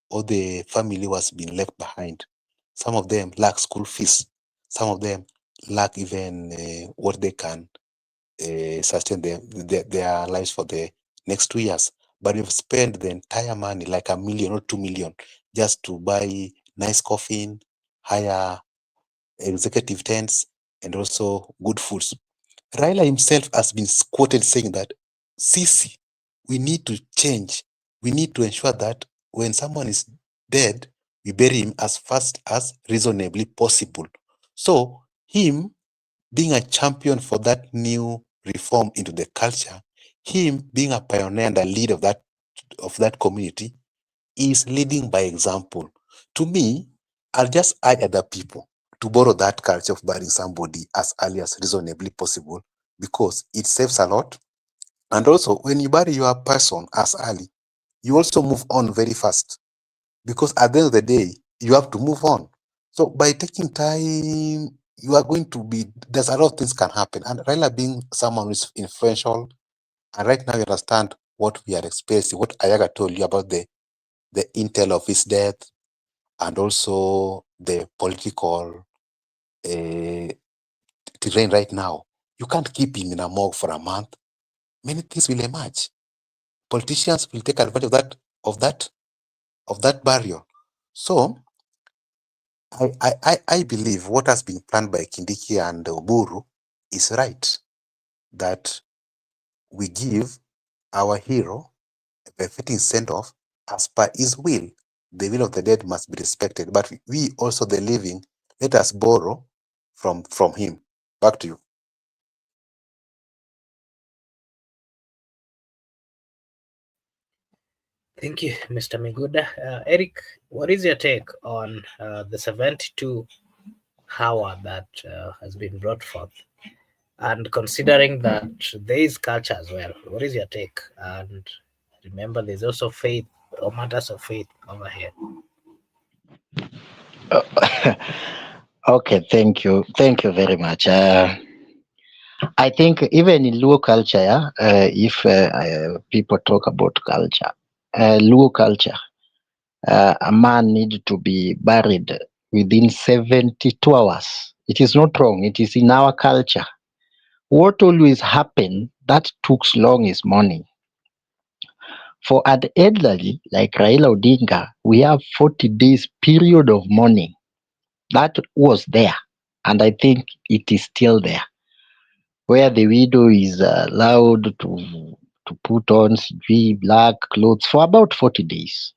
Speaker 2: or the family was being left behind. Some of them lack school fees. Some of them lack even what they can sustain their lives for the next 2 years. but you've spent the entire money, like 1 million or 2 million, just to buy nice coffin, hire executive tents, and also good foods. Raila himself has been quoted saying that, Sisi, we need to change. We need to ensure that when someone is dead, we bury him as fast as reasonably possible. So, him being a champion for that new reform into the culture, him being a pioneer and a leader of that community, is leading by example. To me, I'll just urge other people to borrow that culture of burying somebody as early as reasonably possible, because it saves a lot. And also, when you bury your person as early, you also move on very fast, because at the end of the day, you have to move on. So by taking time, you are going to be, there's a lot of things can happen. And Raila being someone who's influential, and right now you understand what we are experiencing, what Ayaga told you about the intel of his death, and also the political terrain right now. You can't keep him in a morgue for a month. Many things will emerge. Politicians will take advantage of that barrier. So I believe what has been planned by Kindiki and Oburu is right, that we give our hero a befitting send-off as per his will. The will of the dead must be respected, but we also, the living, let us borrow from him. Back to you.
Speaker 1: Thank you, Mr. Miguda. Eric, what is your take on the 72 hour that has been brought forth? And considering that there is culture as well, what is your take? And remember, there's also faith or matters of faith over here.
Speaker 4: Okay, thank you very much. I think even in Luo culture, yeah, if people talk about culture, Luo culture, a man need to be buried within 72 hours. It is not wrong. It is in our culture. What always happen that took long is money. For an elderly like Raila Odinga, we have 40 days period of mourning. That was there, and I think it is still there, where the widow is allowed to put on sijui black clothes for about 40 days.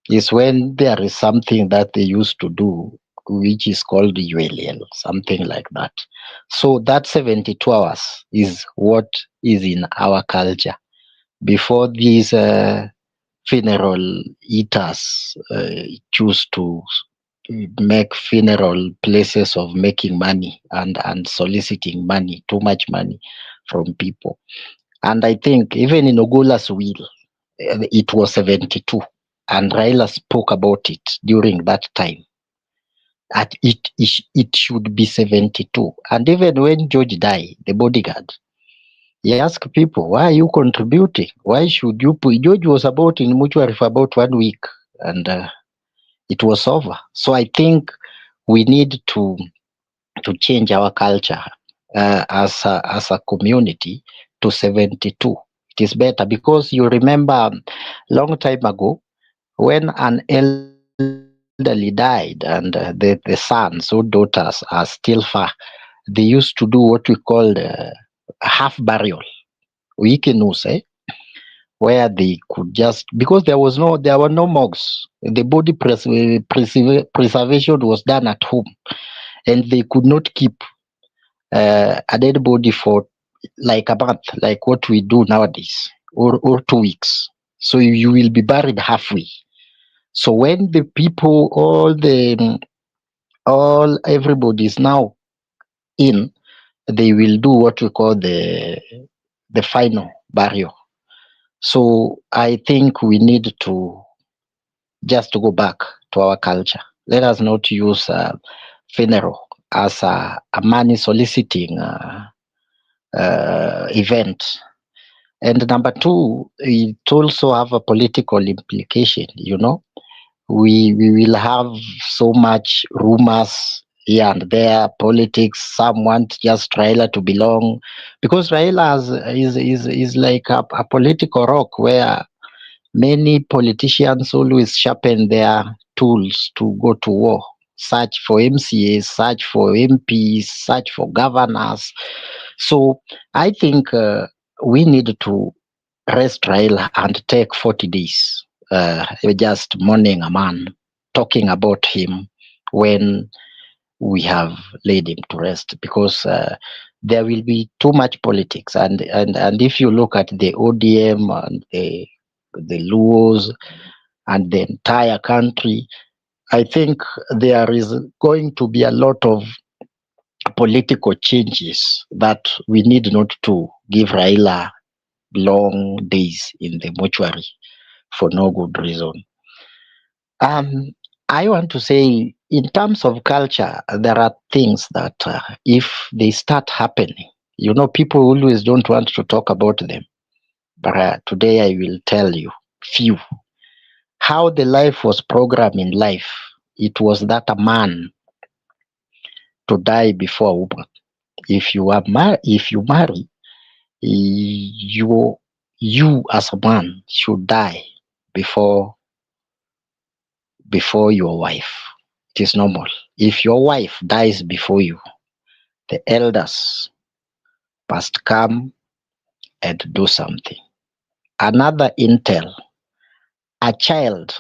Speaker 4: Is when there is something that they used to do, which is called ULL, something like that. So that 72 hours is what is in our culture. Before these funeral eaters choose to make funeral places of making money and soliciting money, too much money from people. And I think even in Ogula's will, it was 72. And Raila spoke about it during that time. At it should be 72. And even when George died, the bodyguard, he asked people, why are you contributing? Why should you put? George was about in mortuary for about 1 week, and it was over. So I think we need to change our culture as a community to 72. It is better because you remember long time ago when an elderly died and the sons or daughters are still far, they used to do what we called half burial, weekend, where they could just, because there were no morgues, the body preservation was done at home, and they could not keep a dead body for like a month, like what we do nowadays, or 2 weeks. So you will be buried halfway. So when the people, all everybody is now in, they will do what we call the final burial. So I think we need to just to go back to our culture. Let us not use funeral as a money soliciting event. And number two, it also have a political implication. We will have so much rumors here and there, politics. Some want just Raila to belong, because Raila is like a political rock where many politicians always sharpen their tools to go to war. Search for MCAs, search for MPs, search for governors. So I think we need to rest Raila and take 40 days, just mourning a man, talking about him when we have laid him to rest, because there will be too much politics. And if you look at the ODM and the Luos and the entire country, I think there is going to be a lot of political changes that we need not to give Raila long days in the mortuary for no good reason. Um, I want to say, in terms of culture, there are things that if they start happening, people always don't want to talk about them. But today I will tell you few. How the life was programmed in life. It was that a man to die before a woman. If you marry, you you as a man should die before your wife. It is normal. If your wife dies before you, the elders must come and do something. Another intel, a child,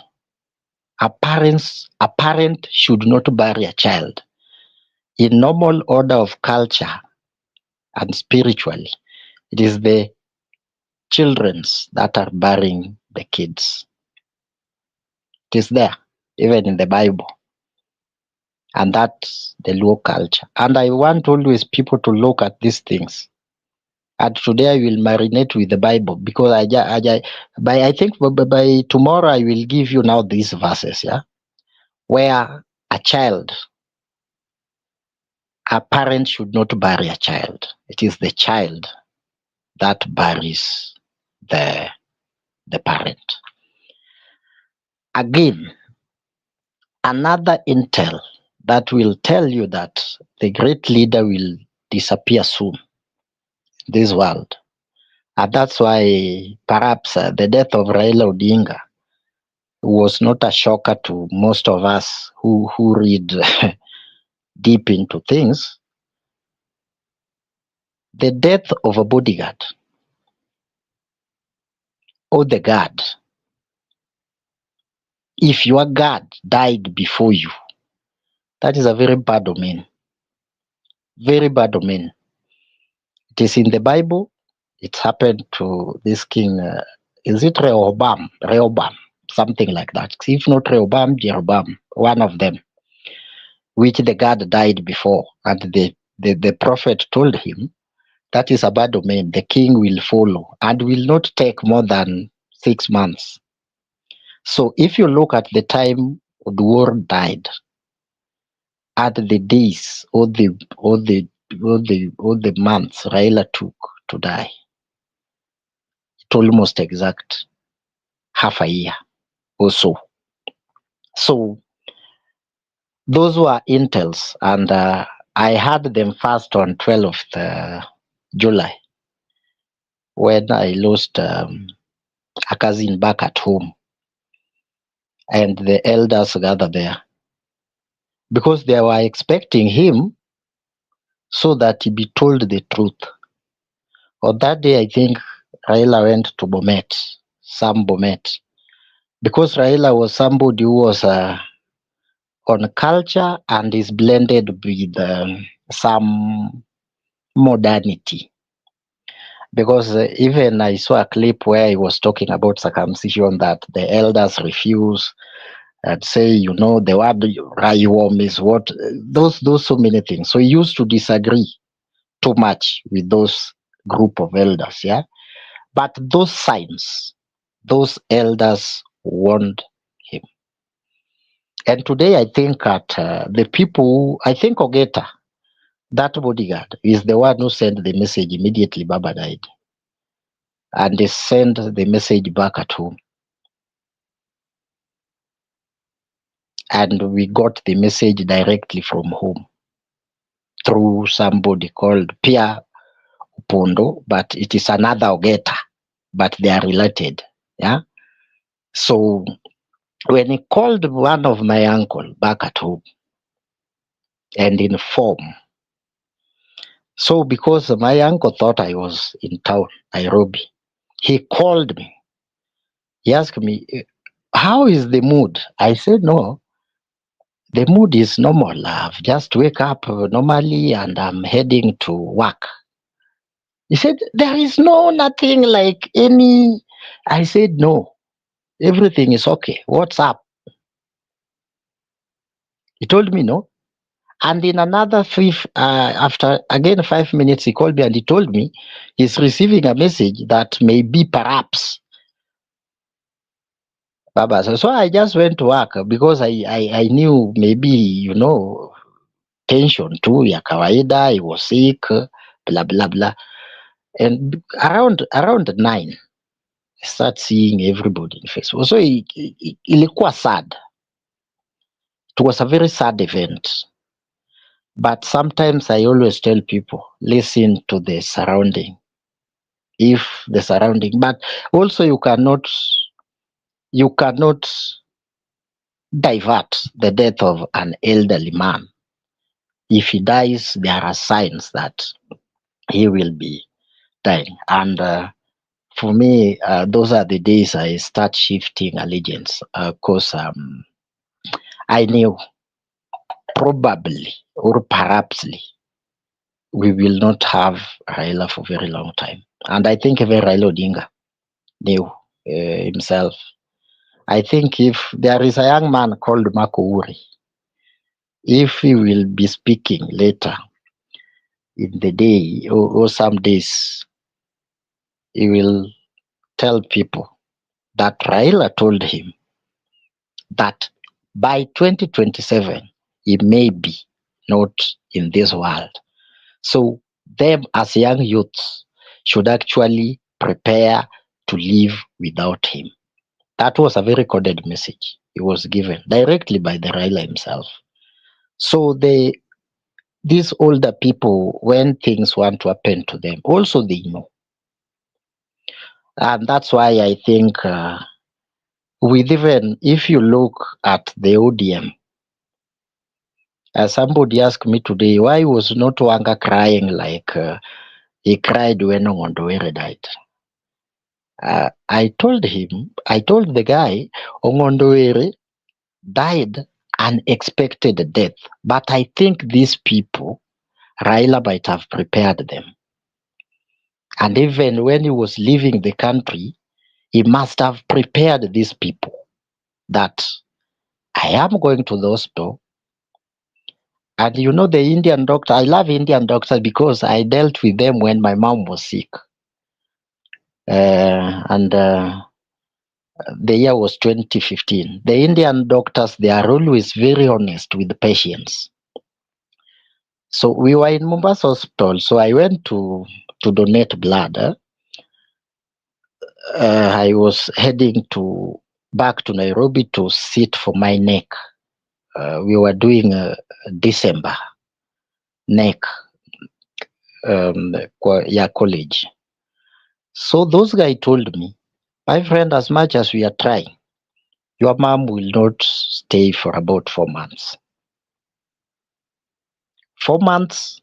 Speaker 4: a parent should not bury a child. In normal order of culture and spiritually, it is the childrens that are burying the kids. It is there, even in the Bible. And that's the Luo culture. And I want always people to look at these things. And today I will marinate with the Bible, because I think by tomorrow I will give you now these verses, yeah, where a parent should not bury a child. It is the child that buries the parent. Again, another intel that will tell you that the great leader will disappear soon, this world. And that's why perhaps the death of Raila Odinga was not a shocker to most of us who read deep into things. The death of a bodyguard or the guard, if your guard died before you, that is a very bad omen. Very bad omen. It is in the Bible. It happened to this king. Is it Rehoboam? Rehoboam, something like that. If not Rehoboam, Jeroboam, one of them, which the guard died before. And the prophet told him, that is a bad omen. The king will follow and will not take more than 6 months. So if you look at the time the war died, at the days or the months Raila took to die, it almost exact half a year or so. So those were intels, and I had them first on 12th July, when I lost a cousin back at home, and the elders gathered there because they were expecting him so that he be told the truth. On that day, I think Raila went to Bomet, some Bomet, because Raila was somebody who was on culture and is blended with some modernity. Because even I saw a clip where he was talking about circumcision, that the elders refuse and say, the word Raiwom is what, those so many things. So he used to disagree too much with those group of elders, yeah. But those signs, those elders warned him. And today I think that the people, I think Ogeta, that bodyguard, is the one who sent the message immediately Baba died. And they sent the message back at home. And we got the message directly from home. through somebody called Pia Pondo, but it is another Ogeta, but they are related. Yeah. So when he called one of my uncle back at home and informed, so because my uncle thought I was in town, Nairobi, he called me. He asked me, how is the mood? I said, no, the mood is normal. I've just wake up normally and I'm heading to work. He said, there is no nothing like any. I said, no, everything is okay. What's up? He told me no. And in another after again 5 minutes, he called me and he told me he's receiving a message that maybe perhaps Baba. So I just went to work because I knew maybe, tension too, ya kawaida, he was sick, blah, blah, blah. And around 9, I start seeing everybody in Facebook. So ilikuwa sad. It was a very sad event. But sometimes I always tell people, listen to the surrounding. If the surrounding, but also you cannot divert the death of an elderly man. If he dies, there are signs that he will be dying. And for me, those are the days I start shifting allegiance. Because I knew probably or perhaps we will not have Raila for a very long time. And I think even Raila Odinga knew himself. I think if there is a young man called Marco Uri, if he will be speaking later in the day or some days, he will tell people that Raila told him that by 2027, he may be not in this world. So them as young youths should actually prepare to live without him. That was a very coded message. It was given directly by the Raila himself. So these older people, when things want to happen to them, also they know. And that's why I think with even if you look at the ODM, somebody asked me today, why was not Wanga crying like he cried when Ongondowere died? I told the guy, Ongondowere died unexpected death. But I think these people, Raila might have prepared them. And even when he was leaving the country, he must have prepared these people that I am going to the hospital. And the Indian doctor, I love Indian doctors because I dealt with them when my mom was sick. And the year was 2015. The Indian doctors, they are always very honest with the patients. So we were in Mombasa Hospital. So I went to donate blood. I was heading back to Nairobi to sit for my neck. We were doing December neck college. So those guys told me, my friend, as much as we are trying, your mom will not stay for about 4 months. 4 months,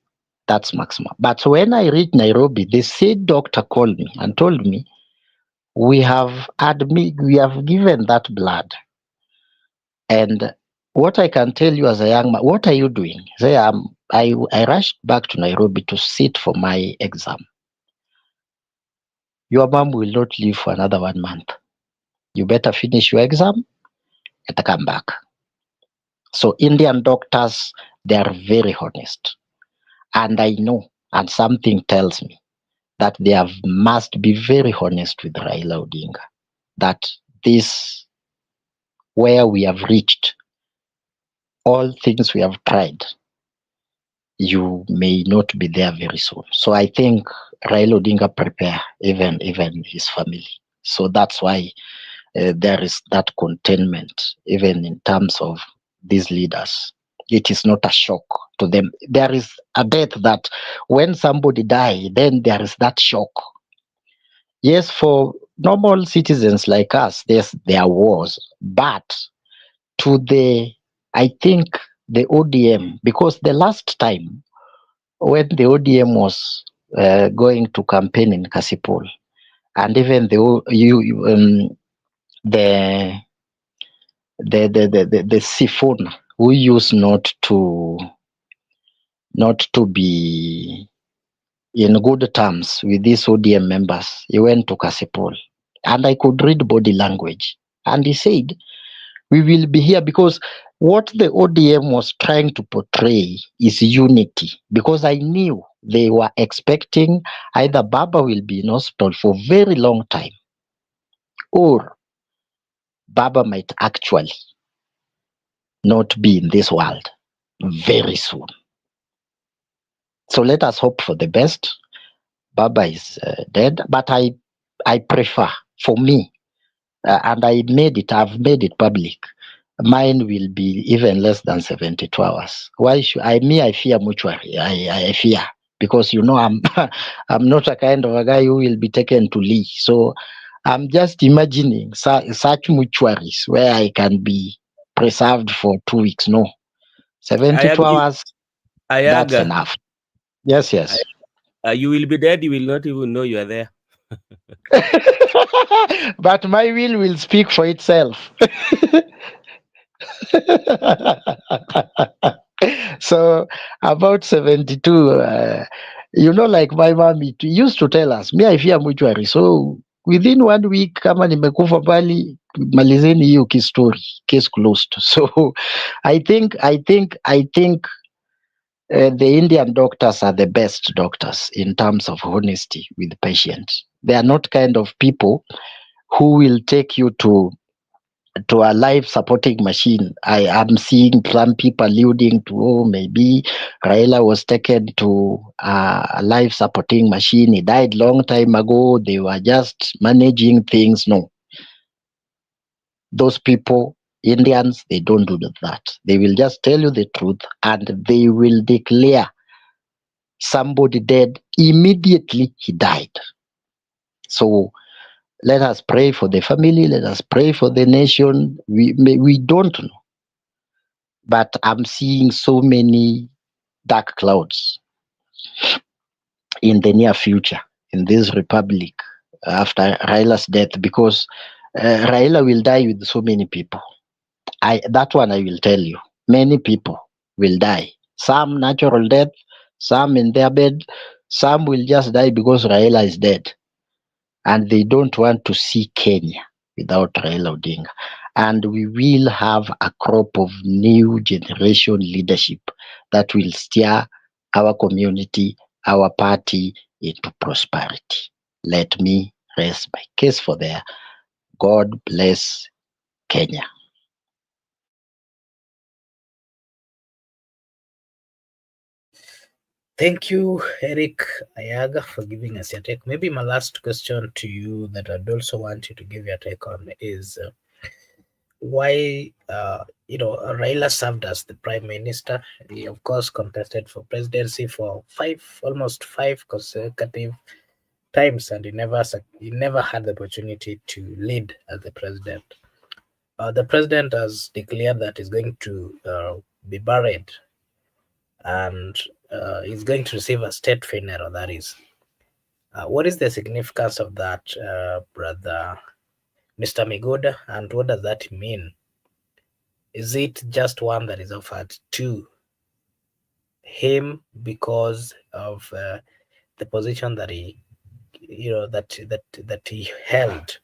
Speaker 4: that's maximum. But when I reached Nairobi, the same doctor called me and told me, we have given that blood. And what I can tell you as a young man, what are you doing? Say, I rushed back to Nairobi to sit for my exam. Your mom will not live for another 1 month. You better finish your exam and come back. So Indian doctors, they are very honest. And I know, and something tells me, that they must be very honest with Raila Odinga. That this, where we have reached, all things we have tried, you may not be there very soon. So I think Raila Odinga prepare even his family. So that's why there is that containment, even in terms of these leaders. it is not a shock to them. There is a death that when somebody die, then there is that shock. Yes, for normal citizens like us, there was, but to the, I think the ODM, because the last time when the ODM was going to campaign in Kasipul, and even the the Sifun who used not to be in good terms with these ODM members. He went to Kasipul, and I could read body language, and he said, "We will be here," because what the ODM was trying to portray is unity. Because I knew they were expecting either Baba will be in hospital for very long time, or Baba might actually not be in this world very soon. So let us hope for the best. Baba is dead, but I prefer, for me, and I've made it public. Mine will be even less than 72 hours. Why should I fear mortuary. I fear because I'm I'm not a kind of a guy who will be taken to Lee. So I'm just imagining such mortuaries where I can be preserved for 2 weeks. No, 72
Speaker 3: Ayaga,
Speaker 4: hours, that's
Speaker 3: Ayaga,
Speaker 4: enough. Yes, yes.
Speaker 3: you will be dead. You will not even know you are there.
Speaker 4: But my will speak for itself. So about 72, like my mom used to tell us, me I fear mortuary. So within 1 week, kama nimekufa pali, malizeni hiyo story, case closed. So I think the Indian doctors are the best doctors in terms of honesty with patients. They are not kind of people who will take you to a life supporting machine. I am seeing some people alluding to, oh, maybe Raila was taken to a life supporting machine. He died long time ago. They were just managing things. No, those people, Indians, they don't do that. They will just tell you the truth, and they will declare somebody dead immediately he died. So let us pray for the family. Let us pray for the nation. We don't know, but I'm seeing so many dark clouds in the near future in this republic after Raila's death, because Raila will die with so many people. That one I will tell you. Many people will die. Some natural death, some in their bed, some will just die because Raila is dead, and they don't want to see Kenya without Raila Odinga. And we will have a crop of new generation leadership that will steer our community, our party into prosperity. Let me rest my case for there. God bless Kenya.
Speaker 1: Thank you, Eric Ayaga, for giving us your take. Maybe my last question to you that I'd also want you to give your take on is why, Raila served as the prime minister. He, of course, contested for presidency for almost five consecutive times, and he never had the opportunity to lead as the president. The president has declared that he's going to be buried, and he's going to receive a state funeral. That is, what is the significance of that, brother Mr. Miguda, and what does that mean? Is it just one that is offered to him because of the position that he held,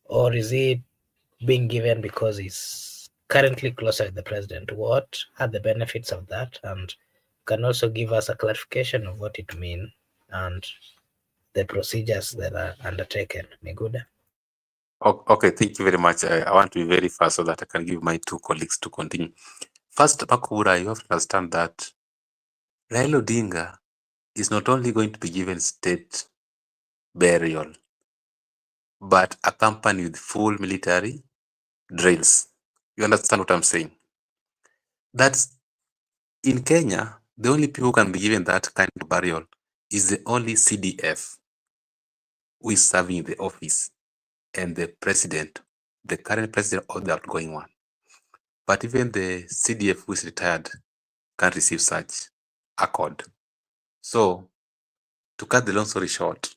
Speaker 1: or is it being given because he's currently closer to the president? What are the benefits of that? And can also give us a clarification of what it means and the procedures that are undertaken. Miguda.
Speaker 2: Okay, thank you very much. I want to be very fast so that I can give my two colleagues to continue. First, Makura, you have to understand that Raila Odinga is not only going to be given state burial, but accompanied with full military drills. You understand what I'm saying? That's in Kenya, the only people who can be given that kind of burial is the only CDF who is serving the office and the president, the current president or the outgoing one. But even the CDF who is retired can't receive such accord. So, to cut the long story short,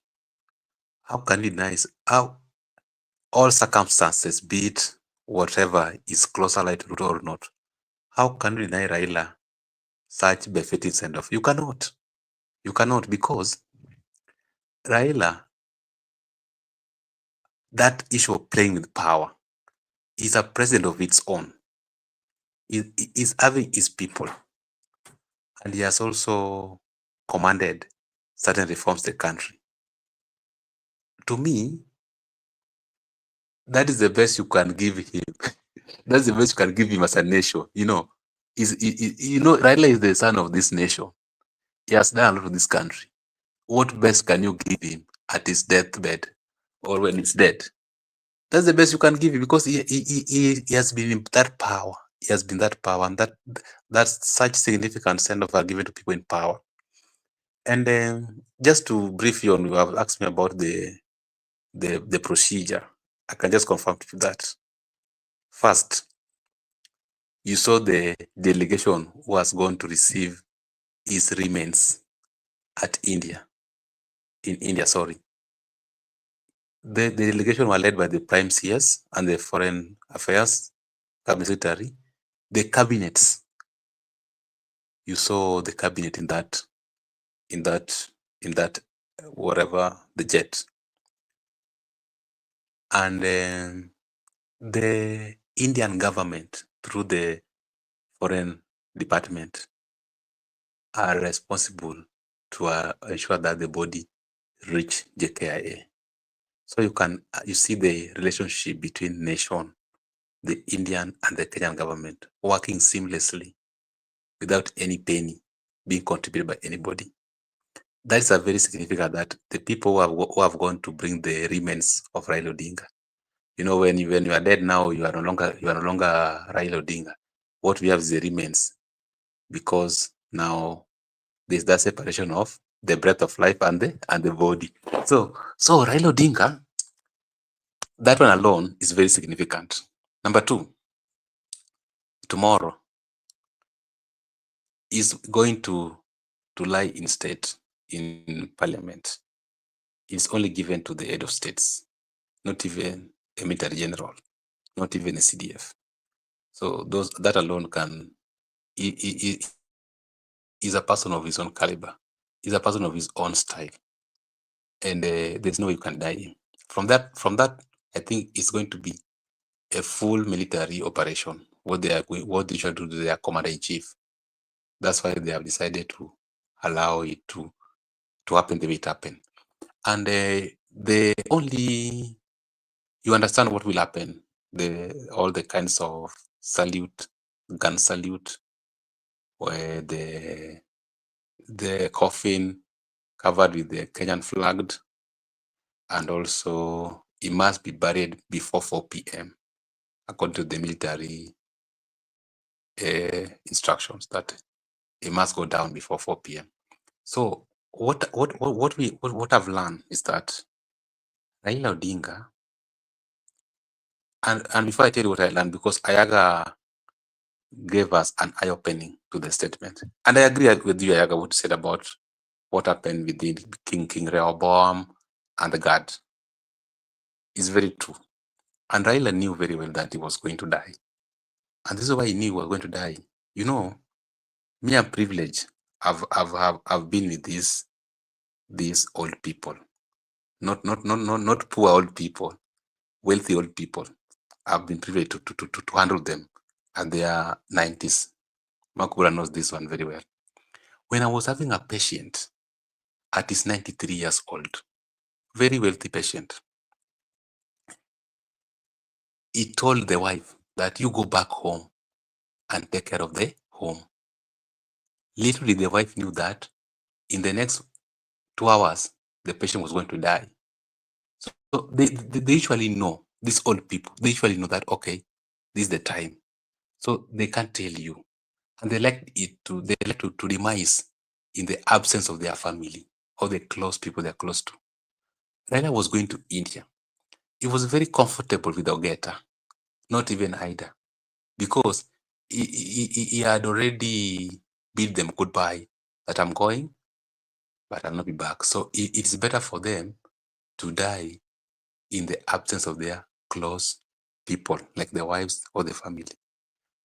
Speaker 2: how can you deny how all circumstances, be it whatever is closer light route or not, how can you deny Raila such befitting send off? You cannot. You cannot, because Raila, that issue of playing with power, is a president of its own. He is having his people, and he has also commanded certain reforms to the country. To me, that is the best you can give him. That's the best you can give him as a nation. Raila is the son of this nation. He has done a lot of this country. What best can you give him at his deathbed or when he's dead? That's the best you can give him, because he has been in that power. He has been that power, and that's such significant send off are given to people in power. And just to brief you on, you have asked me about the procedure. I can just confirm to you that first, you saw the delegation who was going to receive his remains at India. In India, sorry. The delegation were led by the Prime CS and the Foreign Affairs Cabinet Secretary. The cabinets, you saw the cabinet in that whatever, the jet. And the Indian government, through the foreign department, are responsible to ensure that the body reach JKIA. So you see the relationship between nation, the Indian and the Kenyan government working seamlessly without any penny being contributed by anybody. That is a very significant, that the people who have gone to bring the remains of Raila Odinga. When you are dead now, you are no longer Raila Odinga. What we have is the remains, because now there's that separation of the breath of life and the body. So Raila Odinga, that one alone is very significant. Number two, tomorrow is going to lie in state in parliament. It's only given to the head of states, not even a military general, not even a CDF. So that alone is a person of his own caliber, is a person of his own style, and there's no way you can die him. From that, I think it's going to be a full military operation. What they should do to their commander in chief. That's why they have decided to allow it to happen the way it happened. And the only, you understand what will happen. All the kinds of salute, gun salute, where the coffin covered with the Kenyan flag, and also it must be buried before 4 p.m. according to the military instructions, that it must go down before 4 p.m. So what I've learned is that Raila Odinga, and before I tell you what I learned, because Ayaga gave us an eye-opening to the statement, and I agree with you, Ayaga, what you said about what happened within King Rehoboam and the guard is very true. And Raila knew very well that he was going to die, and this is why he knew he was going to die. Me, I'm privileged. I've been with these old people, not poor old people, wealthy old people. I've been privileged to handle them, and they are 90s. Makura knows this one very well. When I was having a patient at his 93 years old, very wealthy patient, he told the wife that you go back home and take care of the home. Literally, the wife knew that in the next 2 hours, the patient was going to die. So they usually know, these old people, they usually know that, okay, this is the time. So they can't tell you. and they like to demise in the absence of their family or the close people they're close to. Raila was going to India. He was very comfortable with Ogeta, not even Ida, because he had already bid them goodbye, that I'm going, but I'll not be back. So it's better for them to die in the absence of their close people, like their wives or the family.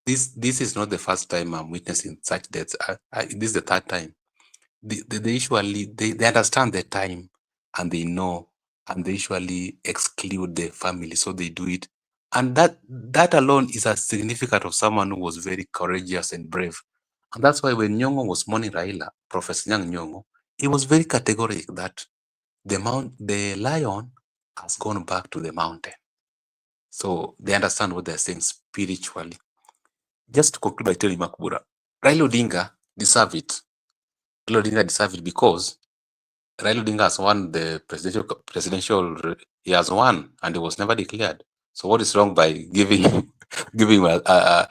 Speaker 2: This is not the first time I'm witnessing such deaths. This is the third time. They usually they understand the time, and they know, and they usually exclude the family, so they do it. And that alone is a significant of someone who was very courageous and brave. And that's why when Nyong'o was mourning Raila, Professor Nyang Nyong'o, he was very categoric that the lion has gone back to the mountain. So they understand what they're saying spiritually. Just to conclude by telling Makubura, Raila Odinga deserve it. Raila Odinga deserve it because Raila Odinga has won the presidential. He has won, and he was never declared. So what is wrong by giving giving a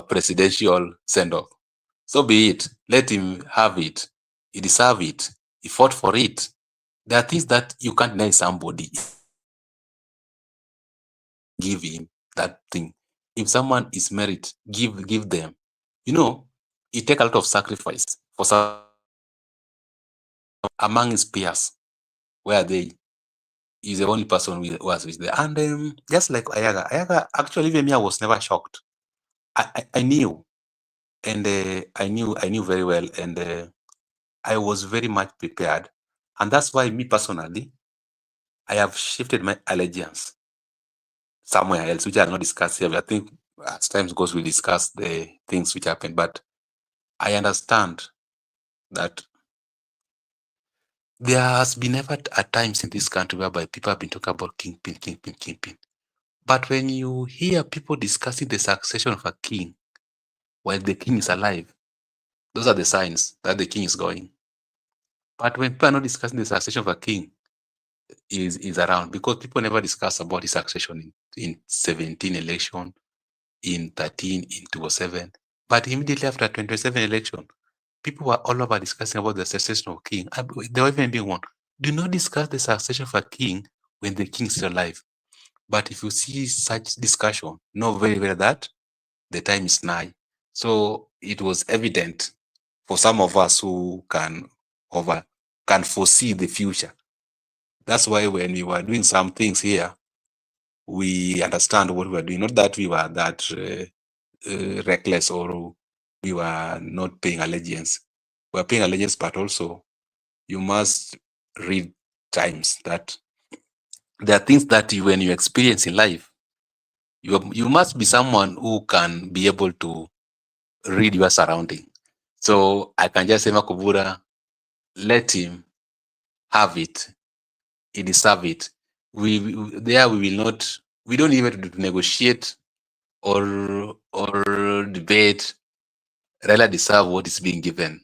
Speaker 2: presidential send off? So be it. Let him have it. He deserve it. He fought for it. There are things that you can't deny somebody. Give him that thing. If someone is married, give them. You know, it take a lot of sacrifice for some among his peers. Where they? He's the only person who was with there. And just like Ayaga, actually, even me, I was never shocked. I knew, and I knew very well, and I was very much prepared. And that's why me personally, I have shifted my allegiance somewhere else, which I not discussed here. I think as times goes, we discuss the things which happened. But I understand that there has been never at times in this country whereby people have been talking about kingpin. But when you hear people discussing the succession of a king while the king is alive, those are the signs that the king is going. But when people are not discussing the succession of a king is around, because people never discuss about his succession in 17 election, in 13, in 2007. But immediately after 27 election, people were all over discussing about the succession of king. There were even being one. Do not discuss the succession of a king when the king is alive. But if you see such discussion, know very well that the time is nigh. So it was evident for some of us who can foresee the future. That's why when we were doing some things here, we understand what we were doing. Not that we were that reckless or we were not paying allegiance. We were paying allegiance, but also you must read times that there are things that when you experience in life, you must be someone who can be able to read your surrounding. So I can just say, Makubura, let him have it. He deserve it. We will not. We don't even to negotiate or debate. Raila deserve what is being given.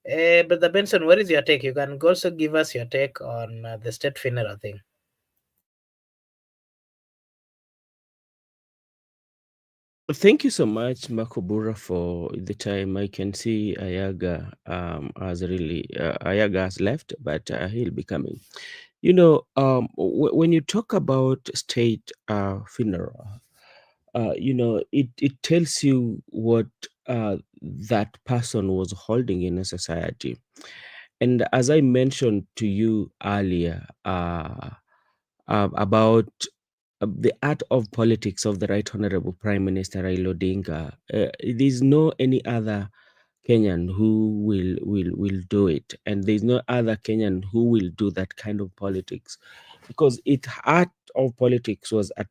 Speaker 1: Brother Benson, what is your take? You can also give us your take on the state funeral thing.
Speaker 3: Thank you so much, Makobura, for the time. I can see Ayaga Ayaga has left, but he'll be coming. You know, when you talk about state funeral, it tells you what that person was holding in a society. And as I mentioned to you earlier about the art of politics of the Right Honorable Prime Minister Raila Odinga, there's no any other Kenyan who will do it, and there's no other Kenyan who will do that kind of politics, because its art of politics was at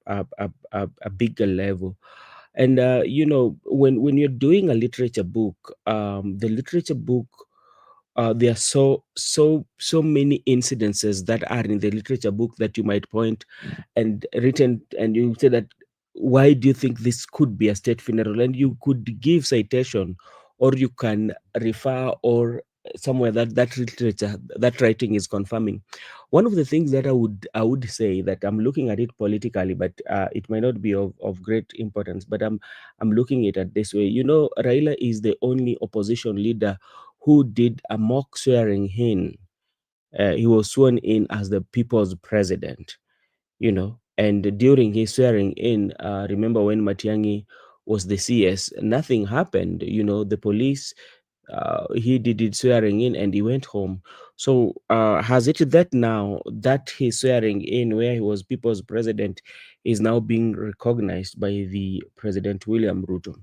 Speaker 3: a bigger level. And when you're doing a literature book, the literature book, there are so many incidences that are in the literature book that you might point and written, and you say that, why do you think this could be a state funeral? And you could give citation, or you can refer or somewhere that literature, that writing is confirming. One of the things that I would say that I'm looking at it politically, but it might not be of great importance, but I'm looking at it this way. Raila is the only opposition leader who did a mock swearing in. He was sworn in as the people's president, and during his swearing in, remember when Matiangi was the CS, nothing happened. The police, he did it swearing in and he went home. So has it that now that his swearing in, where he was people's president, is now being recognized by the President William Ruto?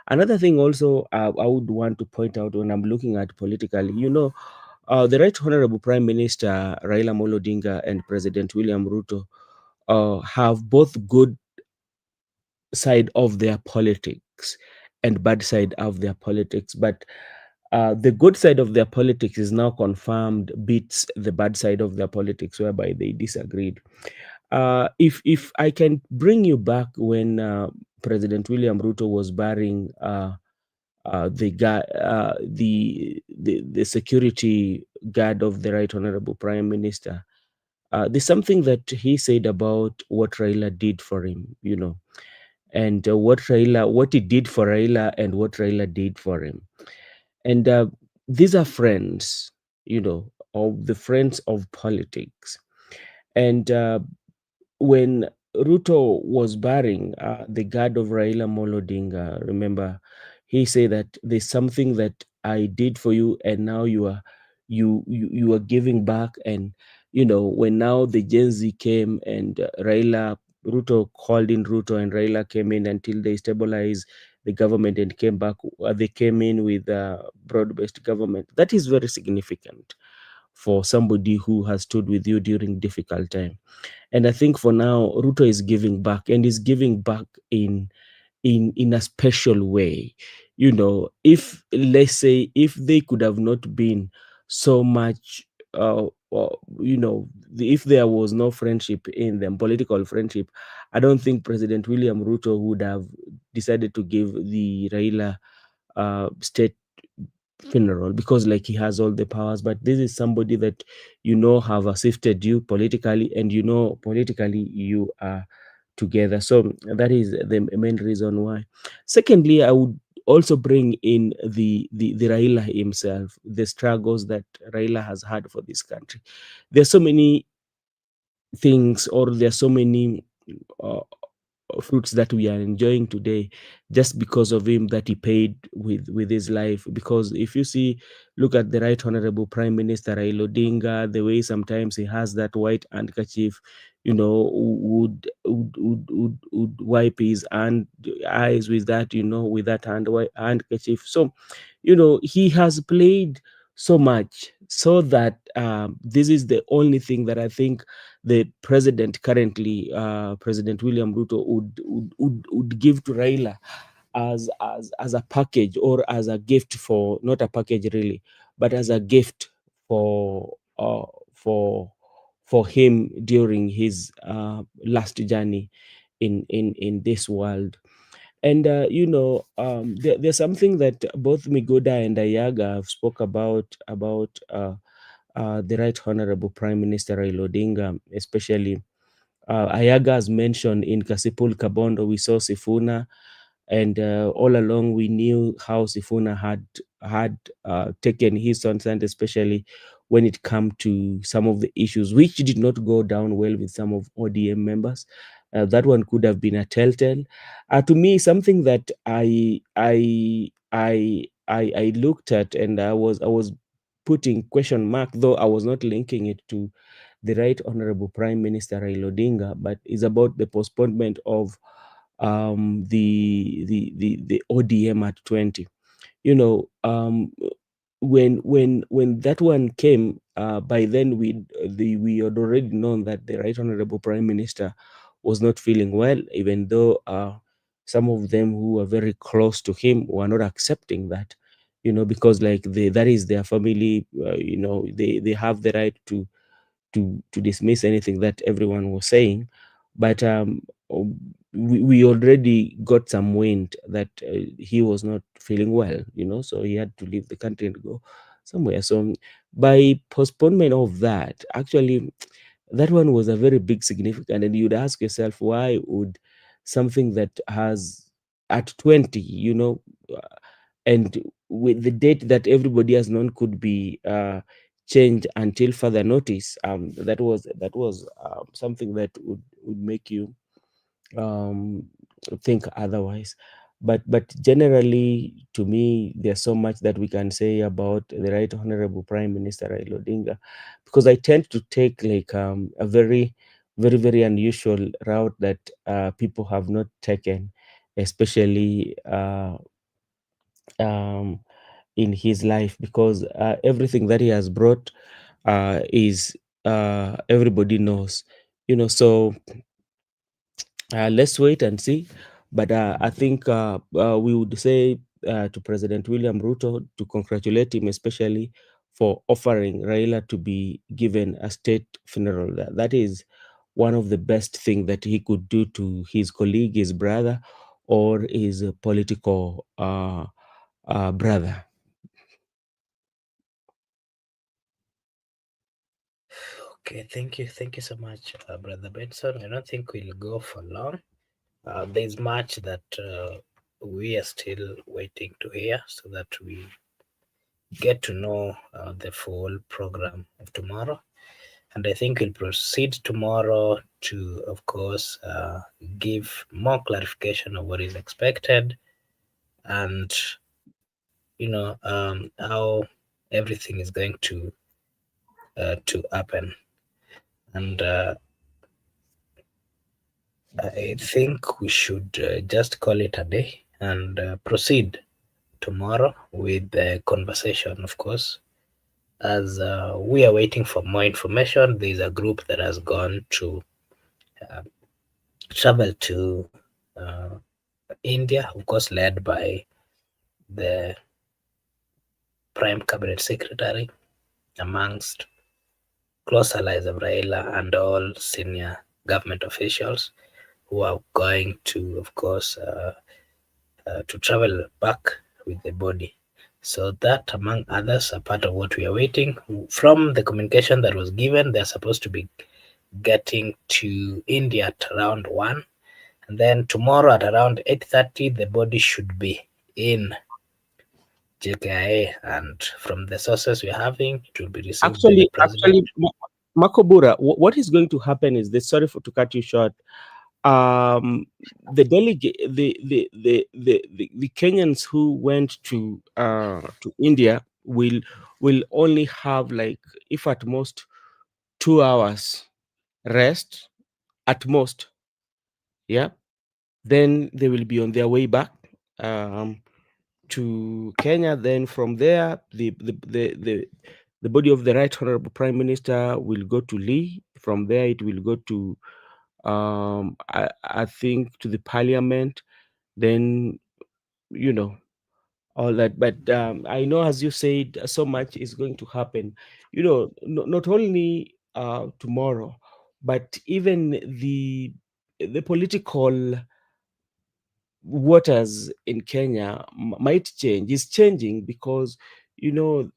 Speaker 3: Another thing also, I would want to point out when I'm looking at politically, the Right Honorable Prime Minister Raila Odinga and President William Ruto have both good side of their politics and bad side of their politics, but the good side of their politics is now confirmed beats the bad side of their politics, whereby they disagreed. If I can bring you back when President William Ruto was barring the guy, the security guard of the Right Honorable Prime Minister, there's something that he said about what Raila did for him, and what he did for Raila and what Raila did for him. And these are friends, of the friends of politics. And when Ruto was barring the guard of Raila Odinga, remember, he said that there's something that I did for you, and now you are giving back. And when now the Gen Z came and Ruto called in Ruto, and Raila came in until they stabilized the government and came back. They came in with broad-based government. That is very significant for somebody who has stood with you during difficult time. And I think for now, Ruto is giving back, and is giving back in a special way. If, let's say, if they could have not been so much, if there was no friendship in them, political friendship, I don't think President William Ruto would have decided to give the Raila state funeral, because like he has all the powers. But this is somebody that have assisted you politically, and politically you are together. So that is the main reason why. Secondly, I would also bring in the Raila himself, the struggles that Raila has had for this country. There's so many things, or there are so many uh, fruits that we are enjoying today, just because of him, that he paid with his life. Because if you see, look at the Right Honorable Prime Minister Raila Odinga, the way sometimes he has that white handkerchief, would wipe his eyes with that, with that handkerchief. So he has played so much, so that this is the only thing that I think the president currently, President William Ruto, would give to Raila as a package, or as a gift, for not a package really, but as a gift for for him during his last journey in this world. And there's something that both Migoda and Ayaga have spoke about the Right Honorable Prime Minister Raila Odinga, especially Ayaga has mentioned in Kasipul Kabondo, we saw Sifuna, and all along we knew how Sifuna had taken his stand, especially when it come to some of the issues which did not go down well with some of ODM members. That one could have been a telltale. To me, something that I looked at, and I was putting question mark, though I was not linking it to the Right Honorable Prime Minister Raila Odinga, but is about the postponement of the ODM at 20. When that one came, by then we had already known that the Right Honorable Prime Minister was not feeling well, even though some of them who were very close to him were not accepting that, because like that is their family. They have the right to dismiss anything that everyone was saying. But we already got some wind that he was not feeling well, so he had to leave the country and go somewhere. So by postponement of that, actually, that one was a very big significant. And you'd ask yourself, why would something that has at 20, and with the date that everybody has known could be changed until further notice, that was something that would make you um, think otherwise. But generally, to me, there's so much that we can say about the Right Honorable Prime Minister Raila Odinga, because I tend to take like a very, very, very unusual route that people have not taken, especially um, in his life, because everything that he has brought is everybody knows, So let's wait and see. But I think we would say to President William Ruto to congratulate him, especially for offering Raila to be given a state funeral. That is one of the best things that he could do to his colleague, his brother, or his political brother.
Speaker 1: Okay, thank you so much, Brother Benson. I don't think we'll go for long. There's much that we are still waiting to hear so that we get to know the full program of tomorrow. And I think we'll proceed tomorrow to, of course, give more clarification of what is expected and, how everything is going to happen. And I think we should just call it a day and proceed tomorrow with the conversation, of course. As we are waiting for more information, there is a group that has gone to uh, travel to India, of course, led by the Prime Cabinet Secretary, amongst close allies of Raila and all senior government officials who are going to, of course, to travel back with the body. So that, among others, are part of what we are waiting. From the communication that was given, they're supposed to be getting to India at around 1. And then tomorrow at around 8:30, the body should be in JKIA. And from the sources we're having, it will be received by the president.
Speaker 3: Actually, Makobura, what is going to happen is this. Sorry for to cut you short. The delegate, the Kenyans who went to India will only have, like, if at most 2 hours rest at most. Yeah, then they will be on their way back um, to Kenya. Then from there, the body of the Right Honorable Prime Minister will go to Lee. From there, it will go to I think to the Parliament. Then all that. But I know, as you said, so much is going to happen. Not only tomorrow, but even the political waters in Kenya might change. Is changing because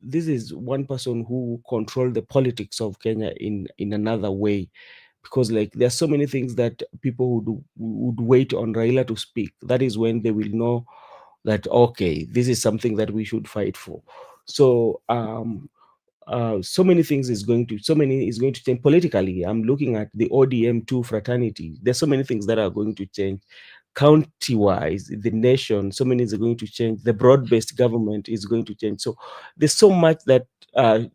Speaker 3: this is one person who control the politics of Kenya in another way. Because, like, there are so many things that people would wait on Raila to speak. That is when they will know that, okay, this is something that we should fight for. So so many is going to change politically. I'm looking at the ODM2 fraternity. There's so many things that are going to change county wise, the nation. So many is going to change. The broad-based government is going to change. So there's so much that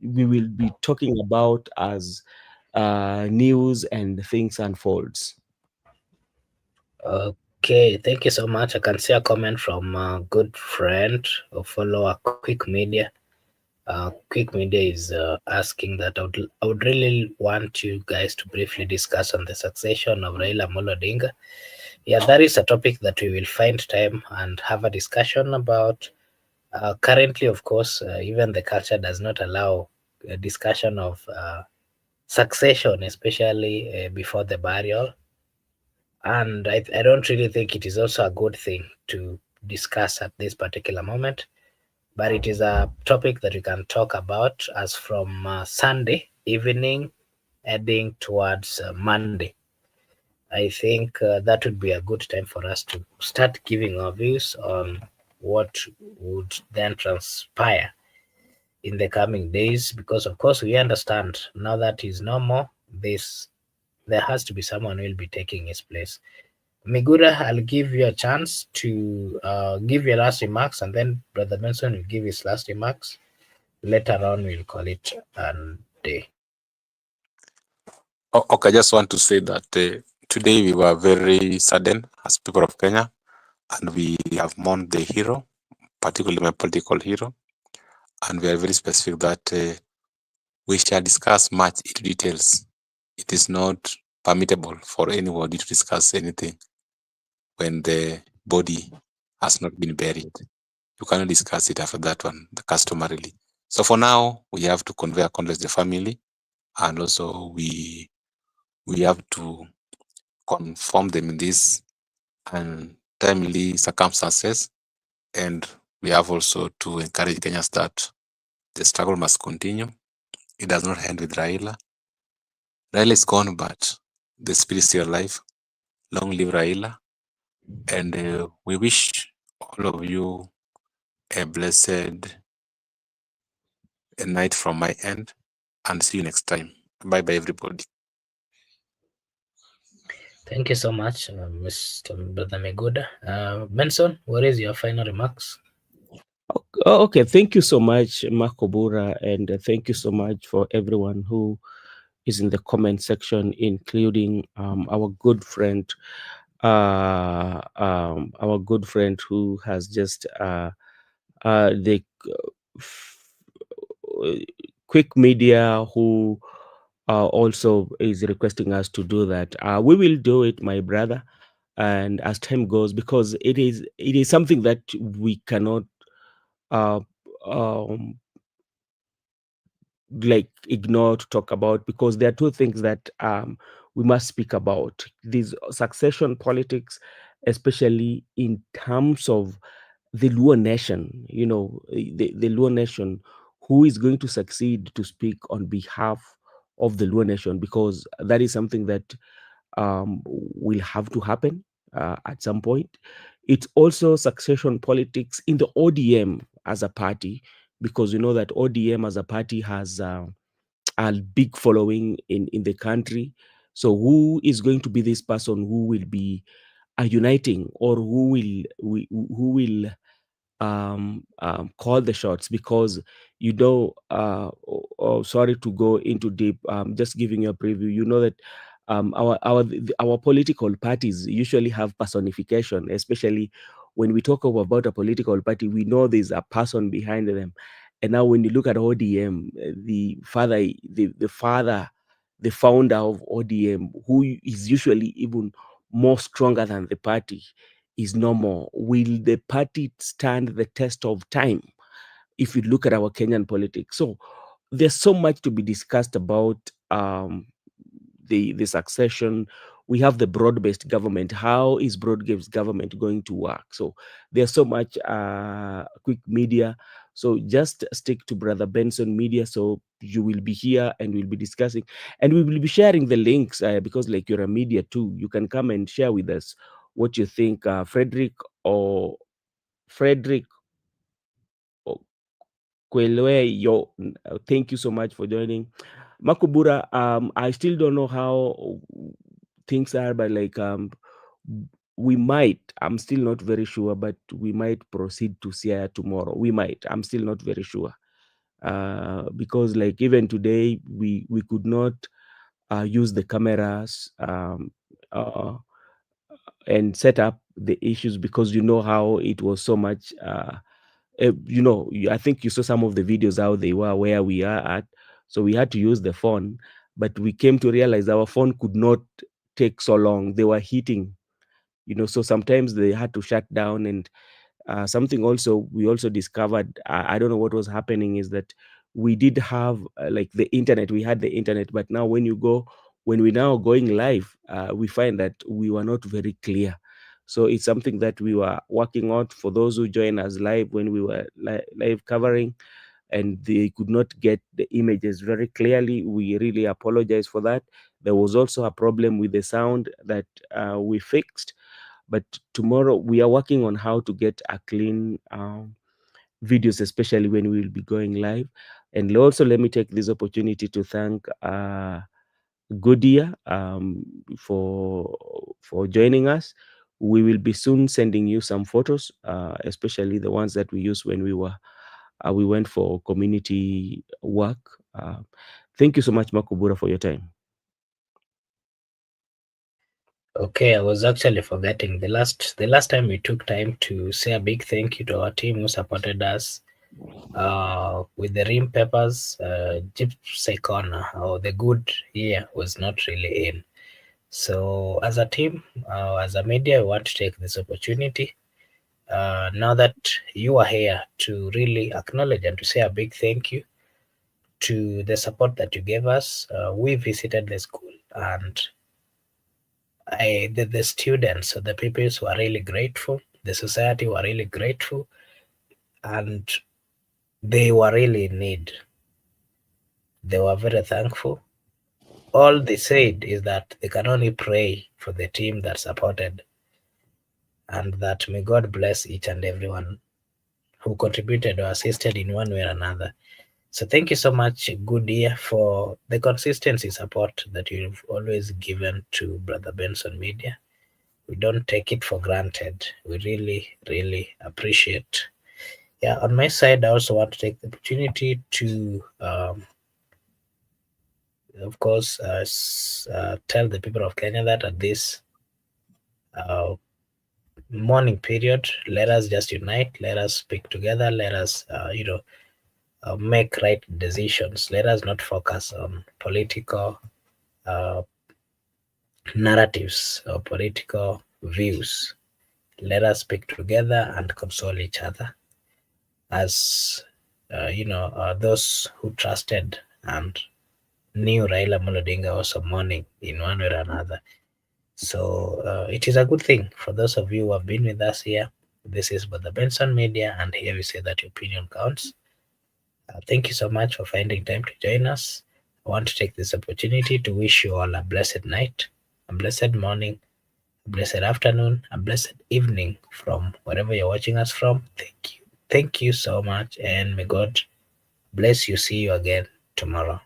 Speaker 3: we will be talking about as news and things unfolds.
Speaker 1: Okay, thank you so much. I can see a comment from a good friend or follower, Quick Media. Quick Media is asking that I would really want you guys to briefly discuss on the succession of Raila Amolo Odinga. Yeah, that is a topic that we will find time and have a discussion about. Currently, of course, even the culture does not allow a discussion of succession, especially before the burial. And I don't really think it is also a good thing to discuss at this particular moment. but it is a topic that we can talk about as from Sunday evening heading towards Monday. I think that would be a good time for us to start giving our views on what would then transpire in the coming days, because of course we understand now that is no more, this there has to be someone who will be taking his place. Migura, I'll give you a chance to give your last remarks, and then Brother Benson will give his last remarks. Later on, we'll call it a day.
Speaker 2: Okay, I just want to say that today we were very saddened as people of Kenya, and we have mourned the hero, particularly my political hero, and we are very specific that we shall discuss much into details. It is not permittable for anybody to discuss anything when the body has not been buried. You cannot discuss it after that one, the customarily. So for now, we have to convey our condolences to the family, and also we have to confirm them in this and timely circumstances, and we have also to encourage Kenyans that the struggle must continue. It does not end with Raila. Raila is gone, but the spirit is still alive. Long live Raila. And we wish all of you a blessed night from my end, and see you next time. Bye bye, everybody.
Speaker 1: Thank you so much, Mr. Brother Meguda. Benson, what is your final remarks?
Speaker 3: Okay, thank you so much, Makobura, and thank you so much for everyone who is in the comment section, including our good friend, who has just the quick media who also is requesting us to do that. We will do it, my brother, and as time goes, because it is something that we cannot uh, um, like ignore to talk about, because there are two things that we must speak about: these succession politics, especially in terms of the Luo nation. The Luo nation, who is going to succeed to speak on behalf of the Luo nation, because that is something that will have to happen at some point. It's also succession politics in the ODM as a party, because you know that ODM as a party has a big following in the country. So who is going to be this person who will be uniting, or who will call the shots? Because sorry to go into deep, just giving you a preview. You know that our political parties usually have personification, especially when we talk about a political party. We know there's a person behind them. And now when you look at ODM, the founder of ODM, who is usually even more stronger than the party, is no more. Will the party stand the test of time if you look at our Kenyan politics? So there's so much to be discussed about the succession. We have the broad-based government. How is broad-based government going to work? So there's so much quick media. So just stick to Brother Benson Media. So you will be here and we'll be discussing, and we will be sharing the links because like you're a media too. You can come and share with us what you think. Frederick Kwelwe, thank you so much for joining. Makubura, I still don't know how things are, but we might, I'm still not very sure, but we might proceed to Siaya tomorrow. We might, I'm still not very sure. Because like even today, we could not use the cameras and set up the issues, because you know how it was so much I think you saw some of the videos how they were where we are at. So we had to use the phone, but we came to realize our phone could not take so long. They were heating, so sometimes they had to shut down. And something also we also discovered, I don't know what was happening, is that we did have like the internet. We had the internet, but now when we now going live, we find that we were not very clear. So it's something that we were working on. For those who join us live when we were live covering and they could not get the images very clearly, we really apologize for that. There was also a problem with the sound that we fixed, but tomorrow we are working on how to get a clean videos, especially when we will be going live. And also, let me take this opportunity to thank Goodyear for joining us. We will be soon sending you some photos, especially the ones that we used when we went for community work. Thank you so much, Makubura, for your time.
Speaker 1: Okay, I was actually forgetting the last time we took time to say a big thank you to our team who supported us with the rim papers. Gypsy Corner or the good year was not really in. So as a team, as a media, we want to take this opportunity now that you are here to really acknowledge and to say a big thank you to the support that you gave us. We visited the school and the students or the people who are really grateful, the society were really grateful, and they were really in need. They were very thankful. All they said is that they can only pray for the team that supported, and that may God bless each and everyone who contributed or assisted in one way or another. So thank you so much, Goodyear, for the consistency support that you've always given to Brother Benson Media. We don't take it for granted. We really, really appreciate. Yeah, on my side, I also want to take the opportunity to, of course, tell the people of Kenya that at this uh, morning period, let us just unite, let us speak together, let us, make right decisions. Let us not focus on political uh, narratives or political views. Let us speak together and console each other as those who trusted and knew Raila Odinga was mourning in one way or another. So it is a good thing for those of you who have been with us here. This is the Benson Media, and here we say that your opinion counts. Thank you so much for finding time to join us. I want to take this opportunity to wish you all a blessed night, a blessed morning, a blessed afternoon, a blessed evening from wherever you're watching us from. Thank you. Thank you so much, and may God bless you. See you again tomorrow.